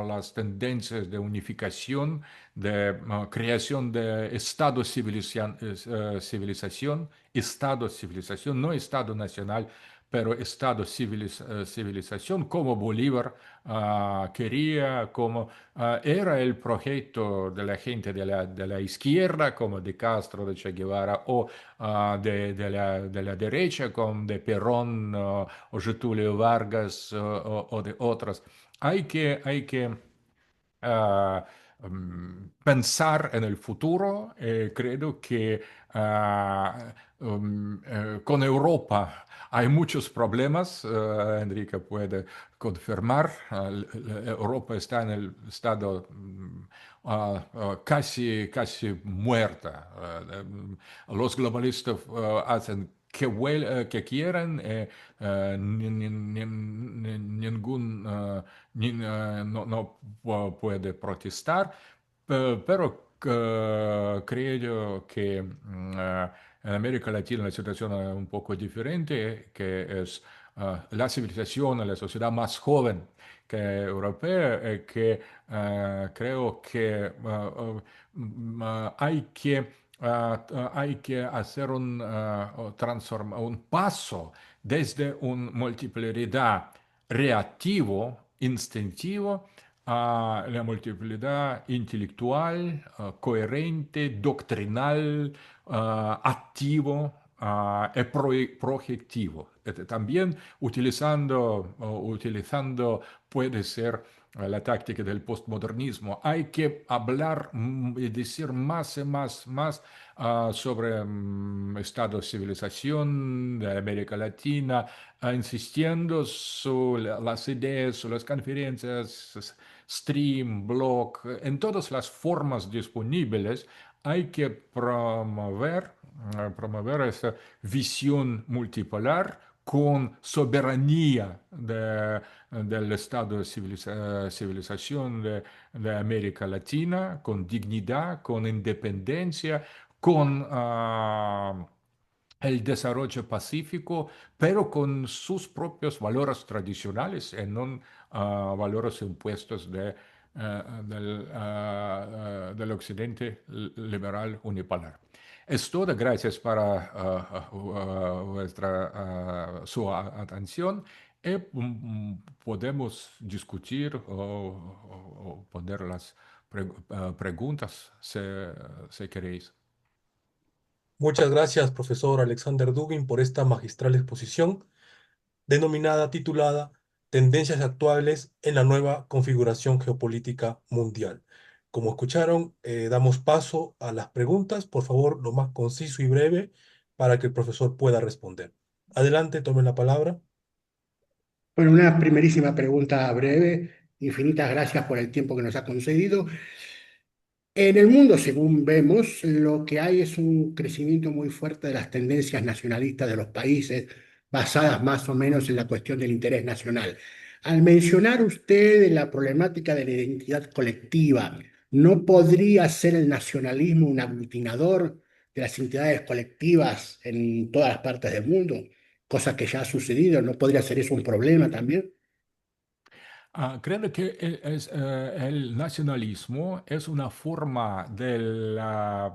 las tendencias de unificación, de creación de Estado-civilización, no Estado nacional, pero Estado-civilización, como Bolívar quería, como era el proyecto de la gente de la izquierda, como de Castro, de Che Guevara, o de la derecha, como de Perón o Getúlio Vargas o de otras. Hay que pensar en el futuro. Creo que con Europa hay muchos problemas. Enrique puede confirmar. Europa está en el estado casi muerta. Los globalistas hacen que quieran, ningún no puede protestar, pero creo que en América Latina la situación es un poco diferente, que es la civilización, la sociedad más joven que europea, que creo que hay que hacer un paso desde una multipolaridad reactivo, instintivo, a la multipolaridad intelectual, coherente, doctrinal, activo y proyectivo. También utilizando puede ser la táctica del postmodernismo. Hay que hablar y decir más y más sobre Estado de civilización de América Latina, insistiendo sobre las ideas, sobre las conferencias, stream, blog, en todas las formas disponibles. Hay que promover esa visión multipolar con soberanía del Estado de civilización de América Latina, con dignidad, con independencia, con el desarrollo pacífico, pero con sus propios valores tradicionales y no valores impuestos del occidente liberal unipolar. Es todo, gracias para su atención y podemos discutir o poner las preguntas si queréis. Muchas gracias, profesor Alexander Dugin, por esta magistral exposición titulada Tendencias actuales en la nueva configuración geopolítica mundial. Como escucharon, damos paso a las preguntas. Por favor, lo más conciso y breve para que el profesor pueda responder. Adelante, tome la palabra. Bueno, una primerísima pregunta breve. Infinitas gracias por el tiempo que nos ha concedido. En el mundo, según vemos, lo que hay es un crecimiento muy fuerte de las tendencias nacionalistas de los países, basadas más o menos en la cuestión del interés nacional. Al mencionar usted la problemática de la identidad colectiva, ¿no podría ser el nacionalismo un aglutinador de las entidades colectivas en todas las partes del mundo? Cosa que ya ha sucedido, ¿no podría ser eso un problema también? Creo que el nacionalismo es una forma de la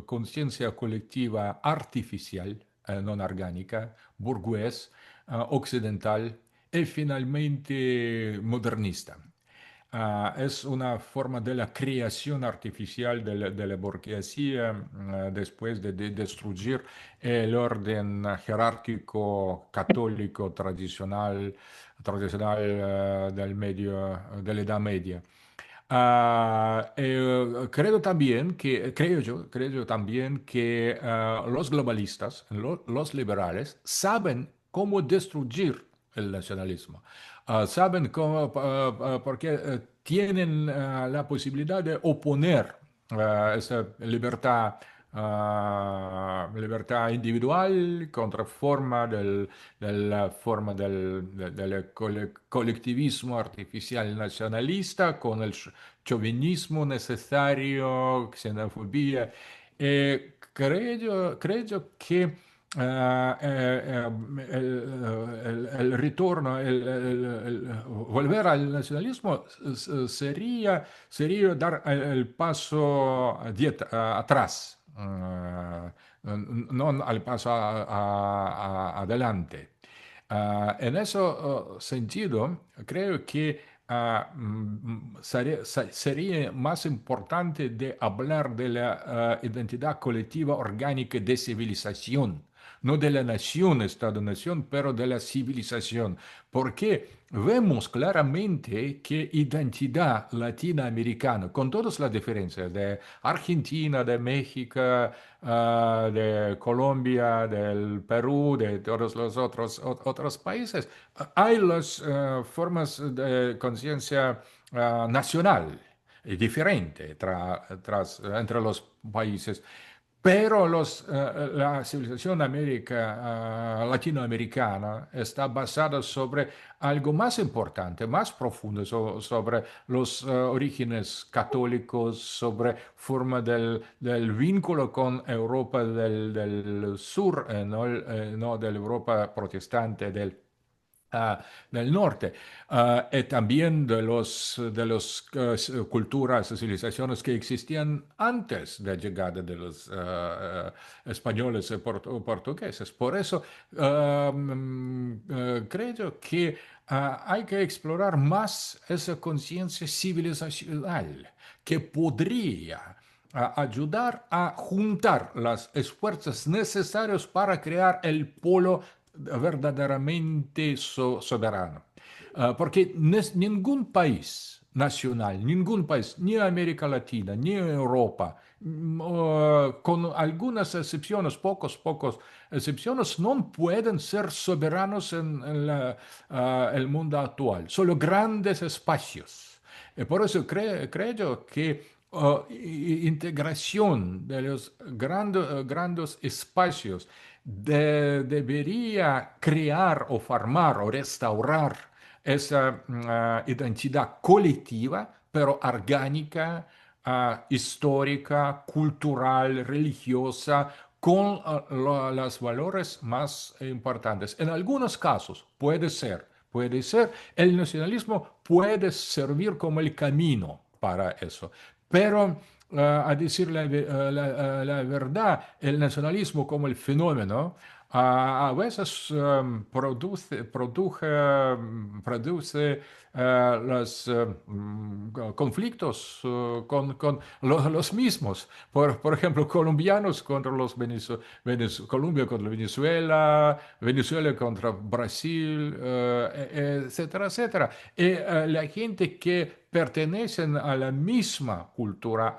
conciencia colectiva artificial, no orgánica, burgués, occidental y finalmente modernista. Es una forma de la creación artificial de la burguesía después de destruir el orden jerárquico católico tradicional de la Edad Media. Creo yo también que los globalistas, los liberales, saben cómo destruir el nacionalismo. Saben cómo, porque tienen la posibilidad de oponer esa libertad individual contra la forma del colectivismo artificial nacionalista, con el chauvinismo necesario, xenofobia. Creo que el retorno, volver al nacionalismo sería dar el paso atrás, no al paso adelante. En ese sentido, creo que sería más importante de hablar de la identidad colectiva orgánica de civilización, no de la nación, Estado-nación, pero de la civilización, porque vemos claramente que identidad latinoamericana, con todas las diferencias de Argentina, de México, de Colombia, del Perú, de todos los otros países, hay las formas de conciencia nacional diferente entre los países. Pero la civilización latinoamericana está basada sobre algo más importante, más profundo, sobre los orígenes católicos, sobre forma del vínculo con Europa del sur, no de la Europa protestante del norte, y también de las culturas y civilizaciones que existían antes de la llegada de los españoles y portugueses. Por eso creo que hay que explorar más esa conciencia civilizacional que podría ayudar a juntar los esfuerzos necesarios para crear el polo verdaderamente soberano. Porque ningún país nacional, ningún país, ni América Latina, ni Europa, con algunas excepciones, pocos excepciones, no pueden ser soberanos en el mundo actual. Solo grandes espacios. Por eso creo que integración de los grandes espacios debería crear o formar o restaurar esa identidad colectiva, pero orgánica, histórica, cultural, religiosa, con los valores más importantes. En algunos casos puede ser, el nacionalismo puede servir como el camino para eso, pero a decir la verdad, el nacionalismo como el fenómeno a veces produce los conflictos con los mismos. Por ejemplo, colombianos contra los Colombia contra Venezuela, Venezuela contra Brasil, etcétera, etcétera. Y la gente que pertenecen a la misma cultura,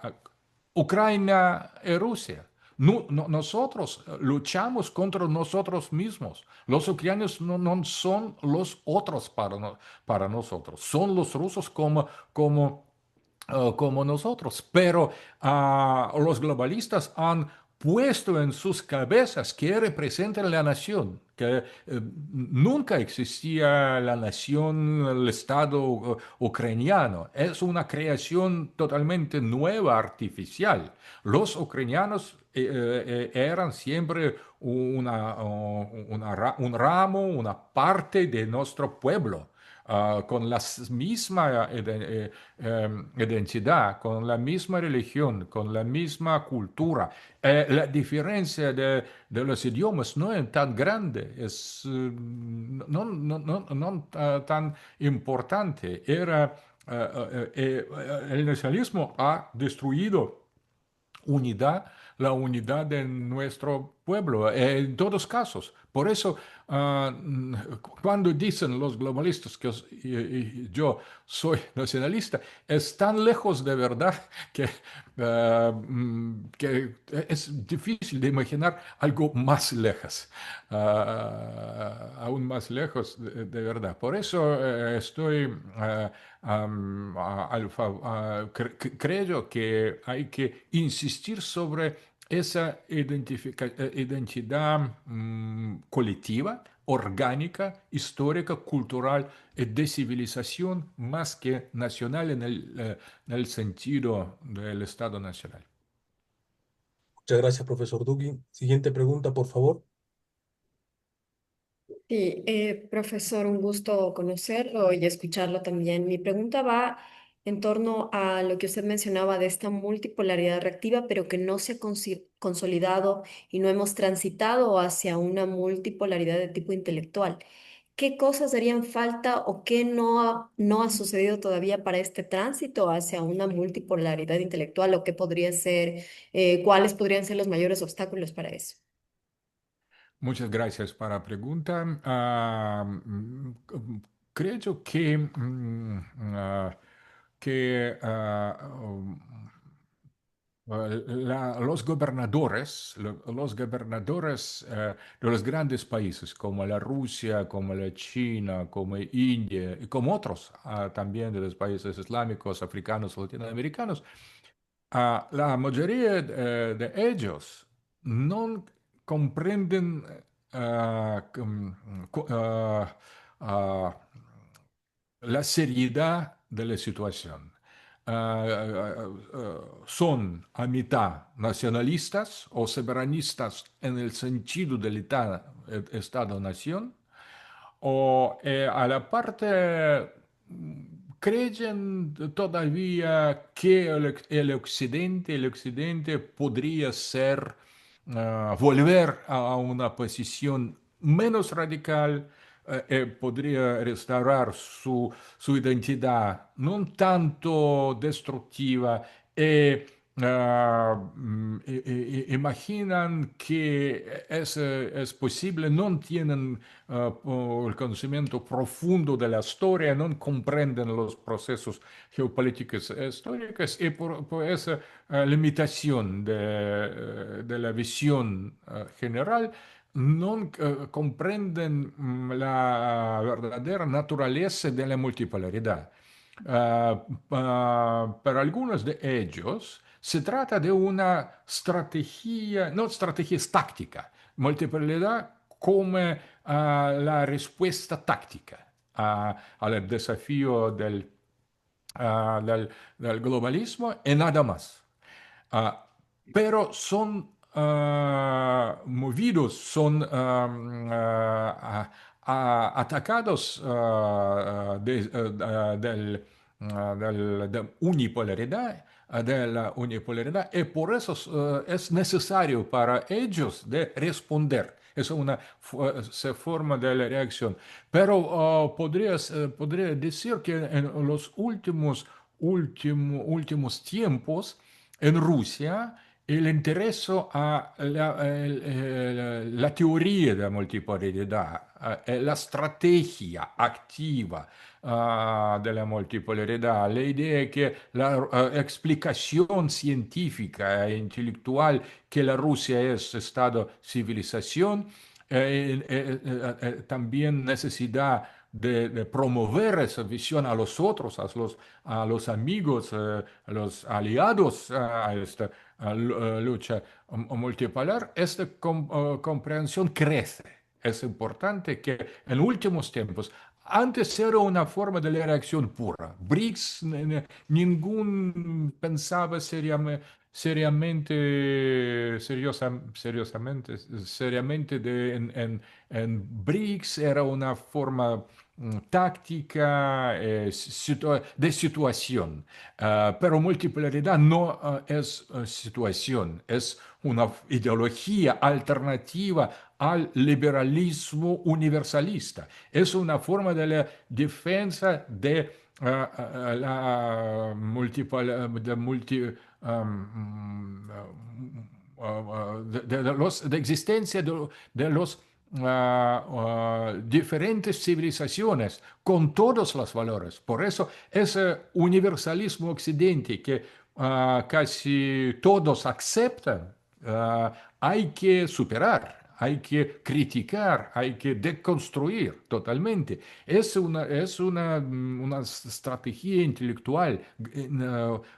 Ucrania y Rusia. Nosotros luchamos contra nosotros mismos. Los ucranianos no son los otros para nosotros, son los rusos como nosotros, pero los globalistas han puesto en sus cabezas que representan la nación, que nunca existía la nación, el Estado ucraniano. Es una creación totalmente nueva, artificial. Los ucranianos eran siempre un ramo, una parte de nuestro pueblo con la misma identidad, con la misma religión, con la misma cultura. La diferencia de los idiomas no es tan grande, es no tan importante. El nacionalismo ha destruido la unidad de nuestro pueblo, en todos casos. Por eso, cuando dicen los globalistas que yo soy nacionalista, es tan lejos de verdad que es difícil de imaginar algo más lejos, aún más lejos de verdad. Por eso estoy creo que hay que insistir sobre esa identidad colectiva, orgánica, histórica, cultural y de civilización más que nacional en el sentido del Estado nacional. Muchas gracias, profesor Duque. Siguiente pregunta, por favor. Sí, profesor, un gusto conocerlo y escucharlo también. Mi pregunta va en torno a lo que usted mencionaba de esta multipolaridad reactiva, pero que no se ha consolidado y no hemos transitado hacia una multipolaridad de tipo intelectual. ¿Qué cosas harían falta o qué no ha sucedido todavía para este tránsito hacia una multipolaridad intelectual o qué podría ser, cuáles podrían ser los mayores obstáculos para eso? Muchas gracias para la pregunta. Creo que, que los gobernadores de los grandes países como la Rusia, como la China, como India y como otros también de los países islámicos, africanos, latinoamericanos, la mayoría de ellos no comprenden ah, la seriedad de la situación. Son a mitad nacionalistas o soberanistas en el sentido del Estado-nación, o a la parte creen todavía que el Occidente podría ser, volver a una posición menos radical, podría restaurar su identidad, no tanto destructiva, imaginan que es posible, no tienen el conocimiento profundo de la historia, no comprenden los procesos geopolíticos históricos y por esa limitación de la visión general no comprenden la verdadera naturaleza de la multipolaridad. Para algunos de ellos se trata de una estrategia, no estrategia, es táctica, multipolaridad como la respuesta táctica al desafío del globalismo y nada más. Ah, pero son movidos, son atacados de la unipolaridad y por eso es necesario para ellos de responder. Es una forma de la reacción. Pero podría decir que en los últimos tiempos, en Rusia, el interés a la teoría de la multipolaridad, la estrategia activa de la multipolaridad, la idea que la explicación científica e intelectual que la Rusia es Estado-civilización, también necesidad de promover esa visión a los otros, a los amigos, a los aliados a esta lucha multipolar, esta comprensión crece. Es importante que en últimos tiempos, antes era una forma de la reacción pura. BRICS, ningún pensaba seriamente en BRICS, era una forma táctica de situación. Pero multipolaridad no es situación, es una ideología alternativa al liberalismo universalista. Es una forma de la defensa de la de existencia de los diferentes civilizaciones con todos los valores. Por eso ese universalismo occidente que casi todos aceptan, hay que superar, hay que criticar, hay que deconstruir totalmente. Es una estrategia intelectual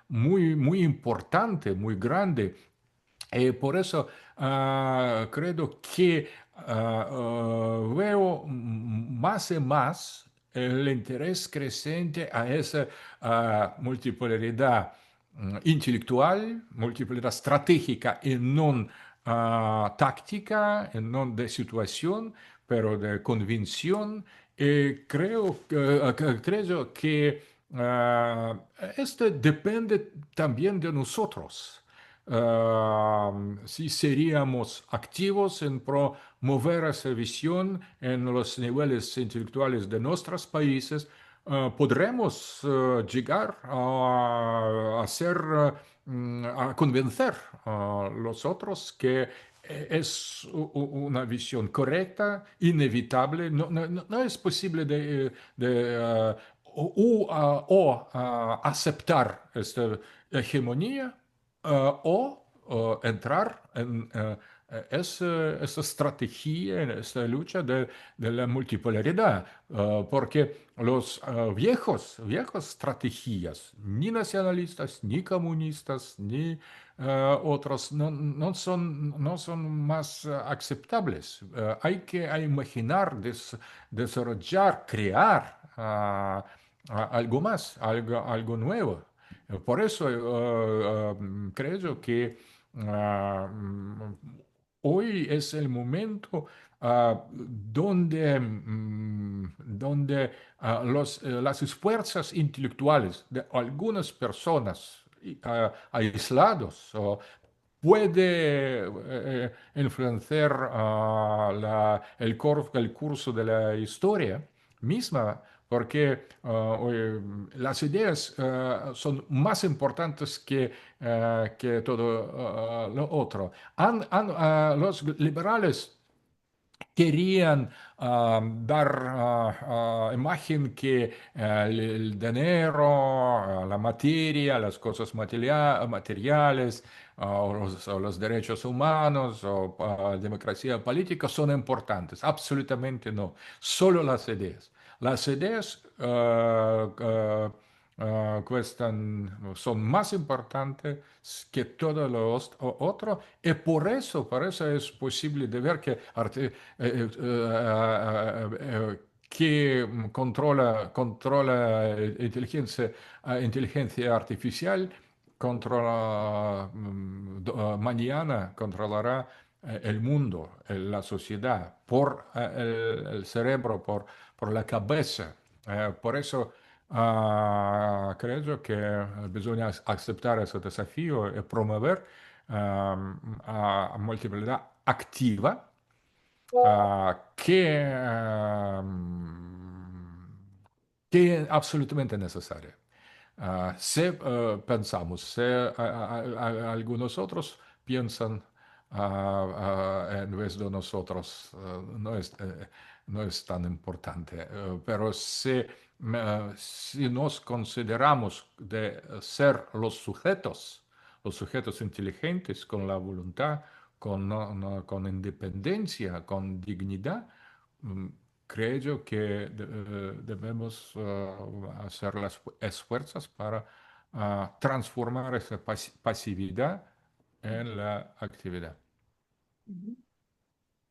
muy importante, muy grande. Por eso creo que veo más y más el interés creciente a esa multipolaridad intelectual, multipolaridad estratégica y no táctica, y no de situación, pero de convicción. Creo que esto depende también de nosotros. Si seríamos activos en promover esa visión en los niveles intelectuales de nuestros países, podremos llegar a convencer a los otros que es una visión correcta, inevitable. No es posible aceptar esta hegemonía entrar en esa estrategia, en esta lucha de la multipolaridad, porque los viejos estrategias, ni nacionalistas, ni comunistas, ni otros, no son más aceptables. Hay que imaginar, desarrollar, crear algo más, algo nuevo. Por eso creo que hoy es el momento donde las fuerzas intelectuales de algunas personas aislados puede influenciar el curso de la historia misma, porque las ideas son más importantes que todo lo otro. Los liberales querían dar imagen que el dinero, la materia, las cosas materiales, o los derechos humanos o democracia política son importantes. Absolutamente no. Solo las ideas. Las ideas son más importantes que todo lo otro, y por eso es posible de ver que controla inteligencia artificial, mañana controlará el mundo, la sociedad, por el cerebro, por la cabeza. Por eso creo que bisogna acceptar ese desafío y promover a multiplicidad activa che è assolutamente necesaria. Si pensamos, si algunos otros piensan en vez de nosotros, no es tan importante. Pero si nos consideramos de ser los sujetos inteligentes con la voluntad, con independencia, con dignidad, mm, creo que debemos hacer las esfuerzos para transformar esa pasividad en la actividad. Ujú.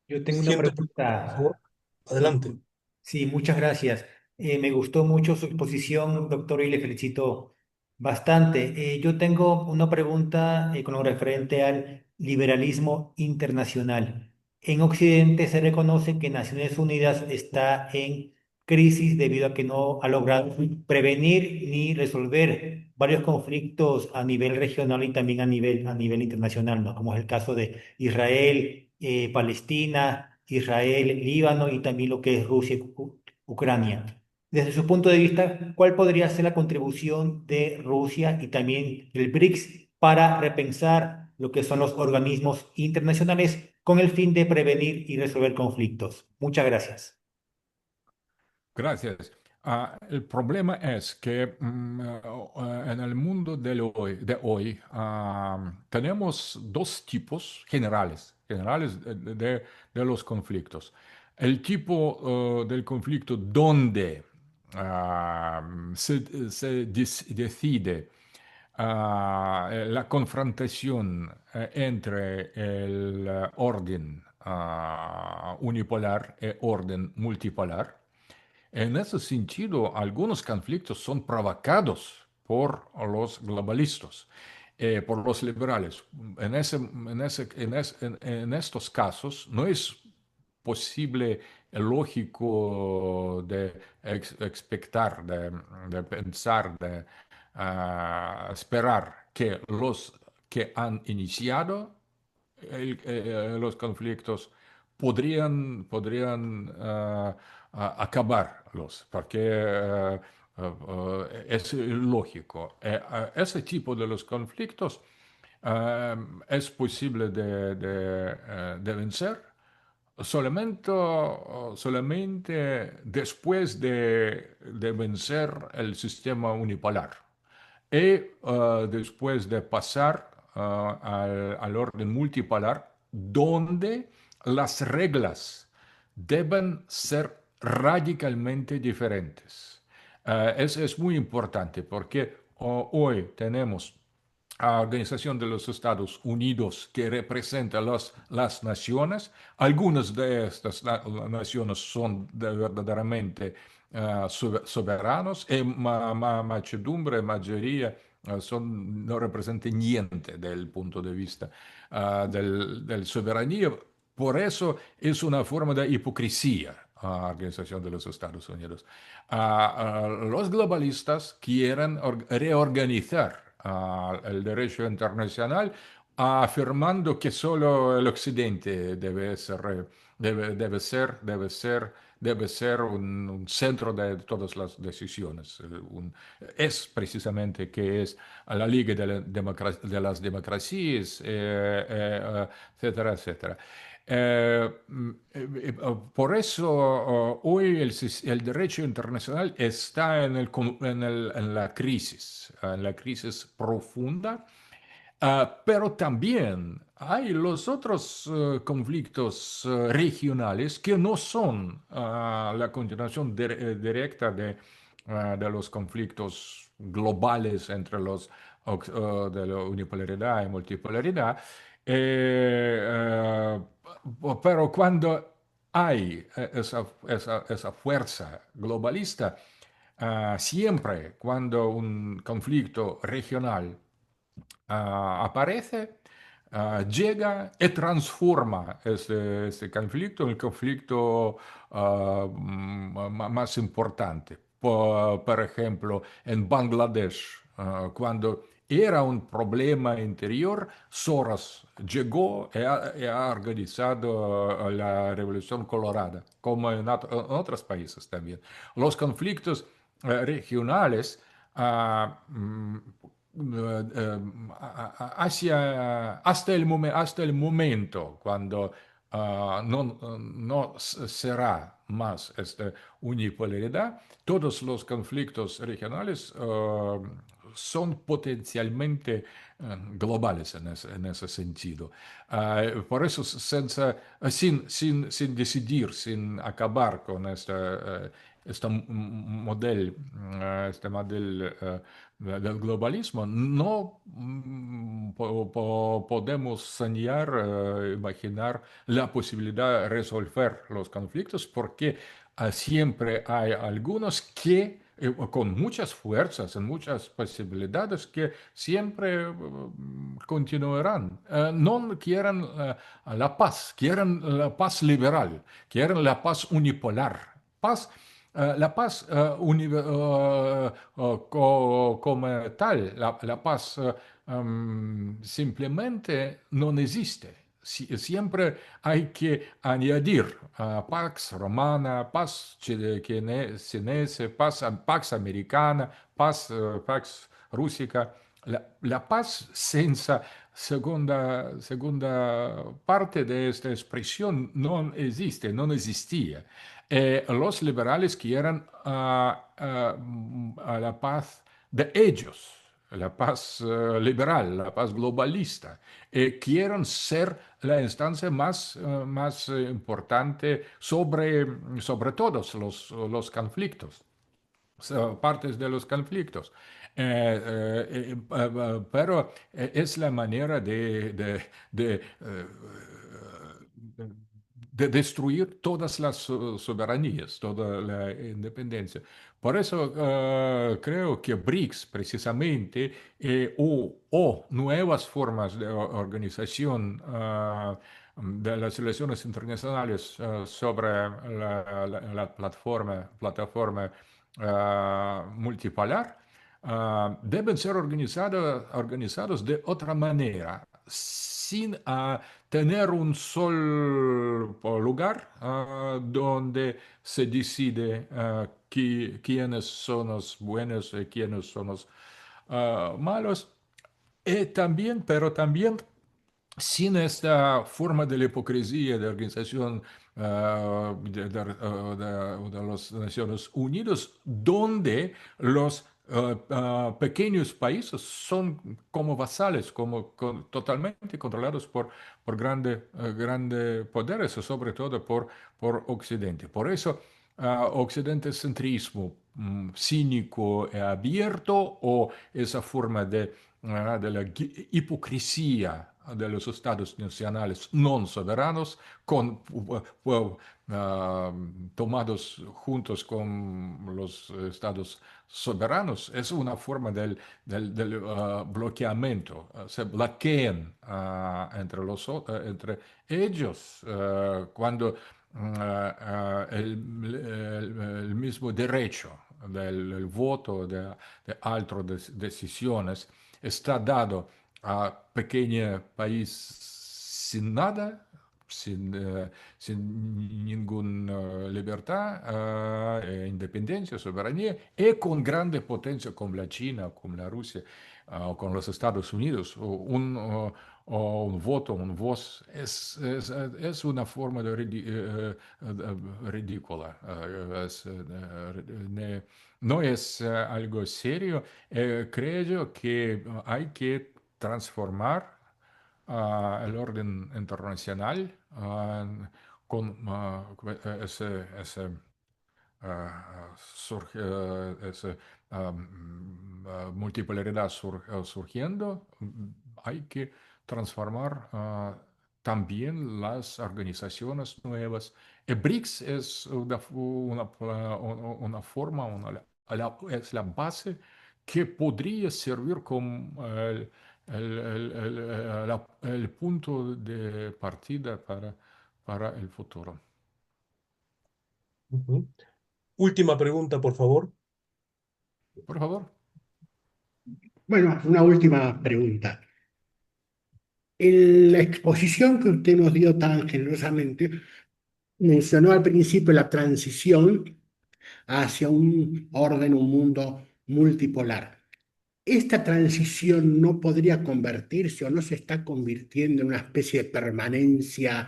Yo tengo una Siento que, por favor, pregunta. adelante. Sí, muchas gracias. Me gustó mucho su exposición, doctor, y le felicito bastante. Yo tengo una pregunta con lo referente al liberalismo internacional. En Occidente se reconoce que Naciones Unidas está en crisis debido a que no ha logrado prevenir ni resolver varios conflictos a nivel regional y también a nivel internacional, ¿no? Como es el caso de Israel, Palestina, Israel, Líbano y también lo que es Rusia y Ucrania. Desde su punto de vista, ¿cuál podría ser la contribución de Rusia y también del BRICS para repensar lo que son los organismos internacionales con el fin de prevenir y resolver conflictos? Muchas gracias. Gracias. El problema es que en el mundo de hoy, tenemos dos tipos generales de los conflictos. El tipo del conflicto donde se decide la confrontación entre el orden unipolar y orden multipolar. En ese sentido, algunos conflictos son provocados por los globalistas, por los liberales. En estos casos no es posible, lógico de expectar, de pensar, de esperar que los que han iniciado los conflictos podrían acabarlos, porque es lógico. Ese tipo de los conflictos es posible de vencer solamente después de vencer el sistema unipolar y después de pasar al orden multipolar, donde las reglas deben ser radicalmente diferentes. Eso es muy importante porque hoy tenemos a Organización de los Estados Unidos que representa las naciones. Algunas de estas naciones son verdaderamente soberanos y muchedumbre, mayoría, no representan niente del punto de vista del soberanía. Por eso es una forma de hipocresía a Organización de los Estados Unidos. Los globalistas quieren reorganizar el derecho internacional, afirmando que solo el Occidente debe ser un centro de todas las decisiones. Es precisamente que es la Liga de las Democracias, etcétera, etcétera. Por eso hoy el derecho internacional está en la crisis profunda. Pero también hay los otros conflictos regionales que no son la continuación directa de los conflictos globales entre de la unipolaridad y multipolaridad. Pero cuando hay esa fuerza globalista, siempre cuando un conflicto regional aparece, llega y transforma este conflicto en el conflicto más importante. Por ejemplo, en Bangladesh, cuando era un problema interior, Soros llegó y ha organizado la Revolución Colorada, como en otros países también. Los conflictos regionales ah, mm, hasta el momento cuando no será más esta unipolaridad, todos los conflictos regionales son potencialmente globales en ese sentido. Por eso, sin decidir, sin acabar con este modelo del globalismo, no podemos soñar, imaginar la posibilidad de resolver los conflictos porque siempre hay algunos que, con muchas fuerzas y muchas posibilidades, que siempre continuarán. No quieren la paz, quieren la paz liberal, quieren la paz unipolar. La paz como tal, la paz simplemente no existe. Siempre hay que añadir Pax Romana, Pax Cinese, Pax Americana, Pax Rústica. La paz senza segunda parte de esta expresión no existe, no existía. Los liberales quieren a la paz de ellos, la paz liberal, la paz globalista. Quieren ser la instancia más importante sobre todos los conflictos, partes de los conflictos. Pero es la manera de destruir todas las soberanías, toda la independencia. Por eso creo que BRICS precisamente, o nuevas formas de organización de las relaciones internacionales sobre la plataforma multipolar, deben ser organizados de otra manera, sin tener un solo lugar donde se decide quiénes son los buenos y quiénes son los malos. Pero también sin esta forma de la hipocresía de organización de las Naciones Unidas, donde los pequeños países son como vasales, totalmente controlados por grandes poderes, y sobre todo por Occidente. Por eso, Occidente centrismo cínico e abierto, o esa forma de la hipocresía de los estados nacionales no soberanos, tomados juntos con los estados soberanos, es una forma del bloqueamiento. Se bloquean entre ellos cuando el mismo derecho del voto de otras decisiones está dado a pequeño país sin nada, sin ninguna libertad, independencia, soberanía, y con grande potencia como la China, como la Rusia, o con los Estados Unidos. O un voto, un voz, es una forma ridícula. No es algo serio. Creo que hay que transformar el orden internacional con ese esa multipolaridad surgiendo. Hay que transformar también las organizaciones nuevas. El BRICS es una forma, es la base que podría servir como el punto de partida para el futuro. Ujú. Última pregunta, por favor. Por favor. Bueno, una última pregunta. En la exposición que usted nos dio tan generosamente, mencionó al principio la transición hacia un orden, un mundo multipolar. ¿Esta transición no podría convertirse o no se está convirtiendo en una especie de permanencia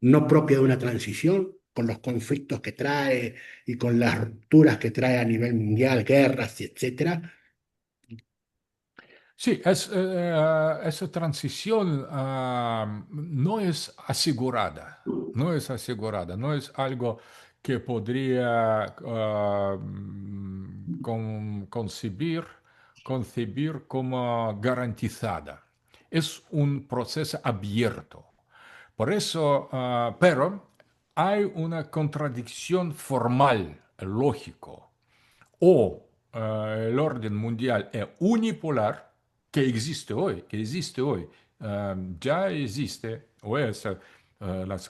no propia de una transición, con los conflictos que trae y con las rupturas que trae a nivel mundial, guerras, etcétera? Sí, esa transición no es asegurada, no es asegurada, no es algo que podría concebir como garantizada. Es un proceso abierto. Por eso, pero hay una contradicción formal, lógico o el orden mundial es unipolar que existe hoy, ya existe, o es,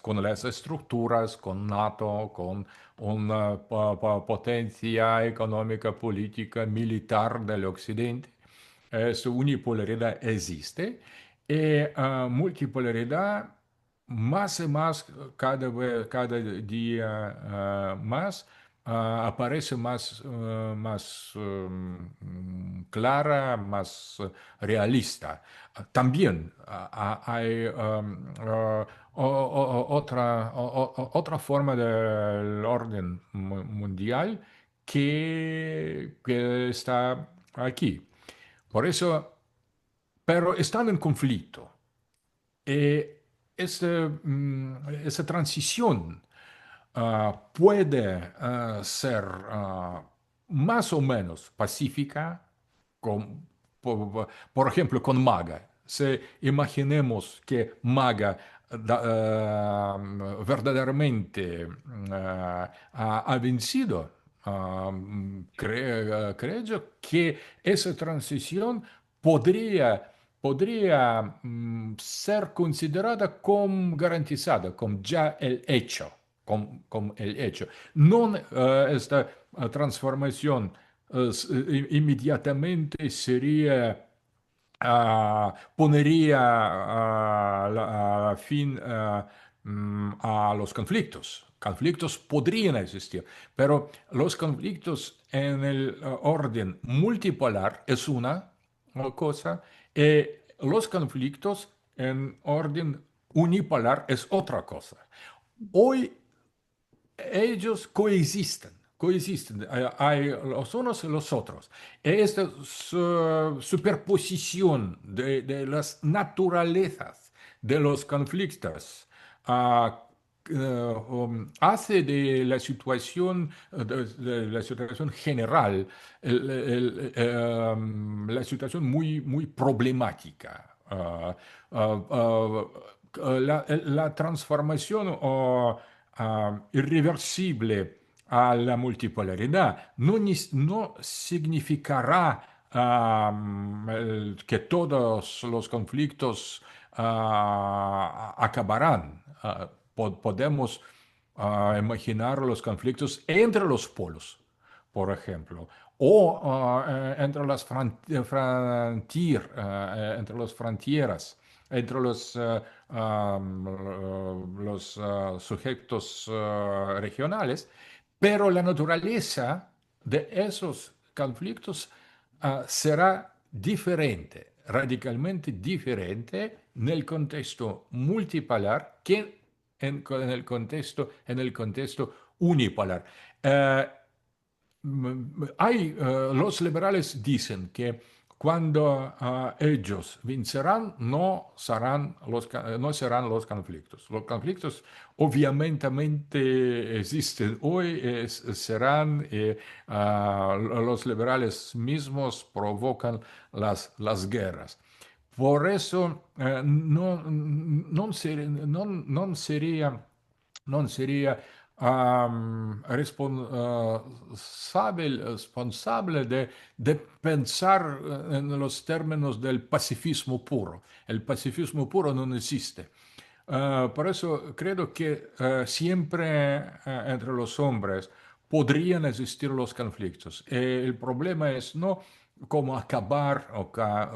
con las estructuras, con NATO, con una potencia económica, política, militar del occidente. Su unipolaridad existe y multipolaridad más y más, cada día más, aparece más clara, más realista. También hay otra forma del orden mundial que está aquí. Por eso, pero están en conflicto. Eh, esa transición puede ser más o menos pacífica, por ejemplo, con MAGA. Si imaginemos que MAGA verdaderamente ha vencido, creo que esa transición podría ser considerada como garantizada, como ya el hecho, como el hecho. No esta transformación inmediatamente sería, ponería fin a los conflictos. Conflictos podrían existir, pero los conflictos en el orden multipolar es una cosa, y los conflictos en orden unipolar es otra cosa. Hoy ellos coexisten, hay los unos y los otros. Esta superposición de las naturalezas de los conflictos ah, hace de la situación general, la situación muy, muy problemática. La transformación irreversible a la multipolaridad no significará que todos los conflictos acabarán. Podemos imaginar los conflictos entre los polos, por ejemplo, o entre las entre las fronteras, entre los sujetos regionales, pero la naturaleza de esos conflictos será diferente, radicalmente diferente en el contexto multipolar que en el contexto unipolar. Eh, los liberales dicen que cuando ellos vencerán, no serán los conflictos. Los conflictos obviamente existen hoy, serán, los liberales mismos provocan las guerras. por eso non sería, non sería responsable de pensar en los términos del pacifismo puro. El pacifismo puro no existe. Por eso creo que siempre entre los hombres podrían existir los conflictos. El problema es no cómo acabar o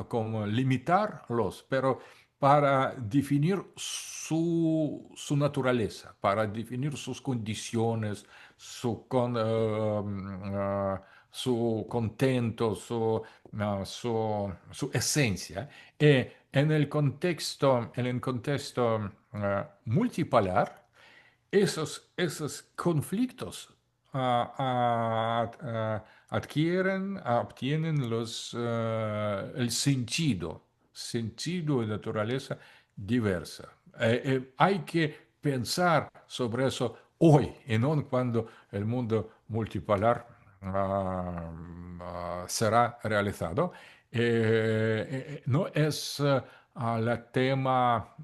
cómo limitarlos, pero para definir su naturaleza, para definir sus condiciones, su contento, su esencia. En el contexto multipolar, esos conflictos obtienen el sentido y naturaleza diversa. Hay que pensar sobre eso hoy y no cuando el mundo multipolar será realizado. No es el tema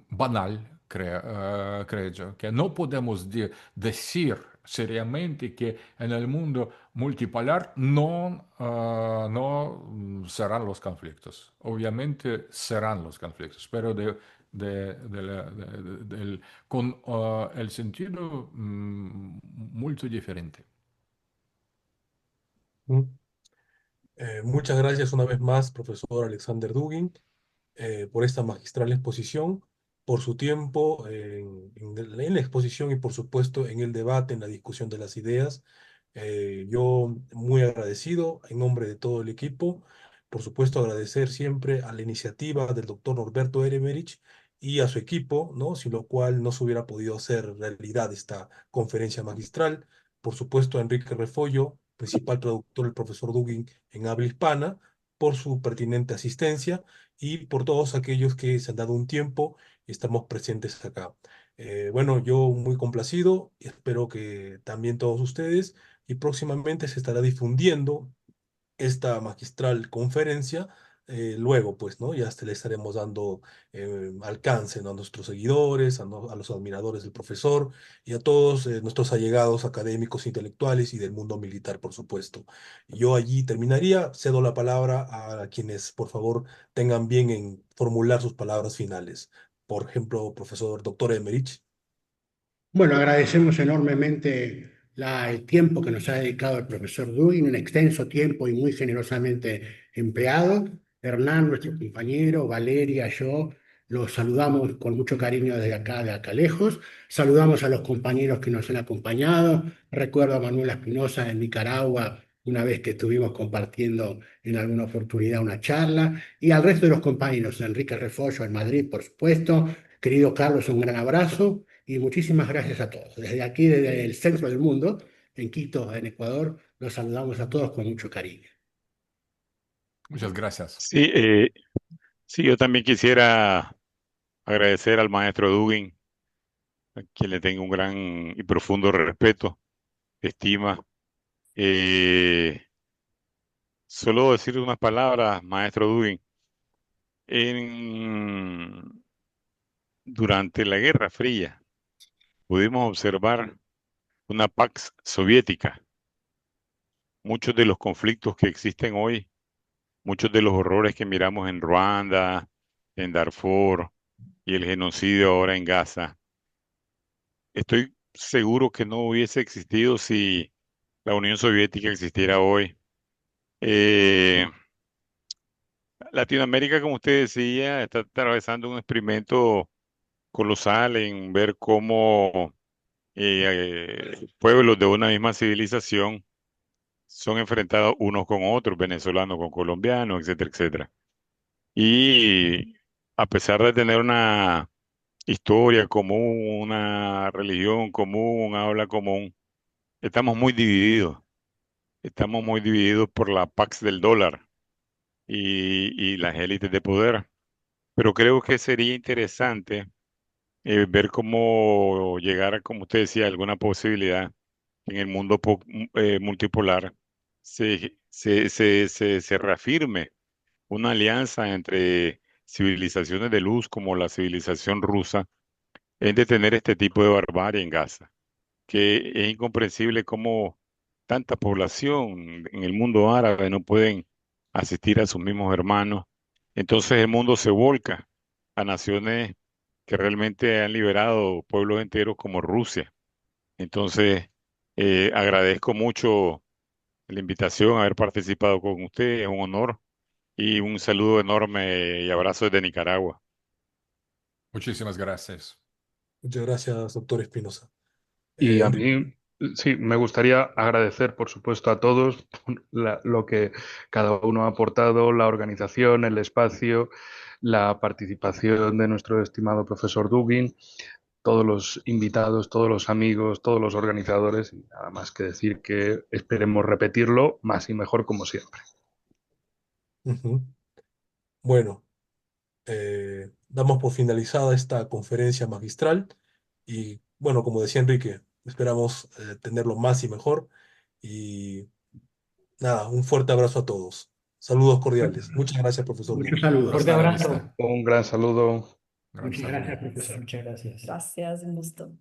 banal, creo yo, que no podemos decir seriamente que en el mundo multipolar no serán los conflictos. Obviamente serán los conflictos, pero con el sentido muy diferente. Mm. Muchas gracias una vez más, profesor Alexander Dugin, por esta magistral exposición, por su tiempo en la exposición y por supuesto en el debate, en la discusión de las ideas. Yo muy agradecido en nombre de todo el equipo. Por supuesto, agradecer siempre a la iniciativa del doctor Norberto Eremerich y a su equipo, ¿no? Sin lo cual no se hubiera podido hacer realidad esta conferencia magistral. Por supuesto, a Enrique Refollo, principal traductor del profesor Dugin en habla hispana, por su pertinente asistencia y por todos aquellos que se han dado un tiempo y estamos presentes acá. Bueno, yo muy complacido y espero que también todos ustedes y próximamente se estará difundiendo esta magistral conferencia. Luego, pues, ¿no? Ya le estaremos dando alcance, ¿no? A nuestros seguidores, a los admiradores del profesor y a todos nuestros allegados académicos, intelectuales y del mundo militar, por supuesto. Yo allí terminaría, cedo la palabra a quienes, por favor, tengan bien en formular sus palabras finales. Por ejemplo, profesor doctor Emerich. Bueno, agradecemos enormemente el tiempo que nos ha dedicado el profesor Dugin, un extenso tiempo y muy generosamente empleado. Hernán, nuestro compañero, Valeria, yo, los saludamos con mucho cariño desde acá, de acá lejos. Saludamos a los compañeros que nos han acompañado. Recuerdo a Manuel Espinosa en Nicaragua, una vez que estuvimos compartiendo en alguna oportunidad una charla. Y al resto de los compañeros, Enrique Refollo en Madrid, por supuesto. Querido Carlos, un gran abrazo. Y muchísimas gracias a todos. Desde aquí, desde el centro del mundo, en Quito, en Ecuador, los saludamos a todos con mucho cariño. Muchas gracias. Sí, sí, yo también quisiera agradecer al maestro Dugin, a quien le tengo un gran y profundo respeto, estima. Eh, Solo decir unas palabras, maestro Dugin. En, Durante la Guerra Fría pudimos observar una Pax soviética. Muchos de los conflictos que existen hoy, muchos de los horrores que miramos en Ruanda, en Darfur y el genocidio ahora en Gaza, estoy seguro que no hubiese existido si la Unión Soviética existiera hoy. Eh, Latinoamérica, como usted decía, está atravesando un experimento colosal en ver cómo pueblos de una misma civilización son enfrentados unos con otros, venezolanos con colombianos, etcétera, etcétera. Y a pesar de tener una historia común, una religión común, un habla común, estamos muy divididos. Estamos muy divididos por la Pax del dólar y las élites de poder. Pero creo que sería interesante ver cómo llegar, como usted decía, alguna posibilidad en el mundo multipolar se reafirme una alianza entre civilizaciones de luz como la civilización rusa en detener este tipo de barbarie en Gaza, que es incomprensible cómo tanta población en el mundo árabe no pueden asistir a sus mismos hermanos. Entonces el mundo se volca a naciones que realmente han liberado pueblos enteros como Rusia. Entonces, agradezco mucho la invitación, haber participado con usted, es un honor y un saludo enorme y abrazo desde Nicaragua. Muchísimas gracias. Muchas gracias, doctor Espinosa. Y a Enrique. mí, sí, me gustaría agradecer, por supuesto, a todos lo que cada uno ha aportado, la organización, el espacio, la participación de nuestro estimado profesor Dugin, todos los invitados, todos los amigos, todos los organizadores. Y nada más que decir que esperemos repetirlo más y mejor como siempre. Ujú. Bueno, damos por finalizada esta conferencia magistral y bueno, como decía Enrique, esperamos tenerlo más y mejor y nada, un fuerte abrazo a todos. Saludos cordiales. Muchas gracias, profesor Muchos Duque. saludos. Fuerte Hasta la abrazo. vista. Un gran saludo. Gran Muchas saludo. gracias, profesor. Muchas gracias. Gracias, un gusto.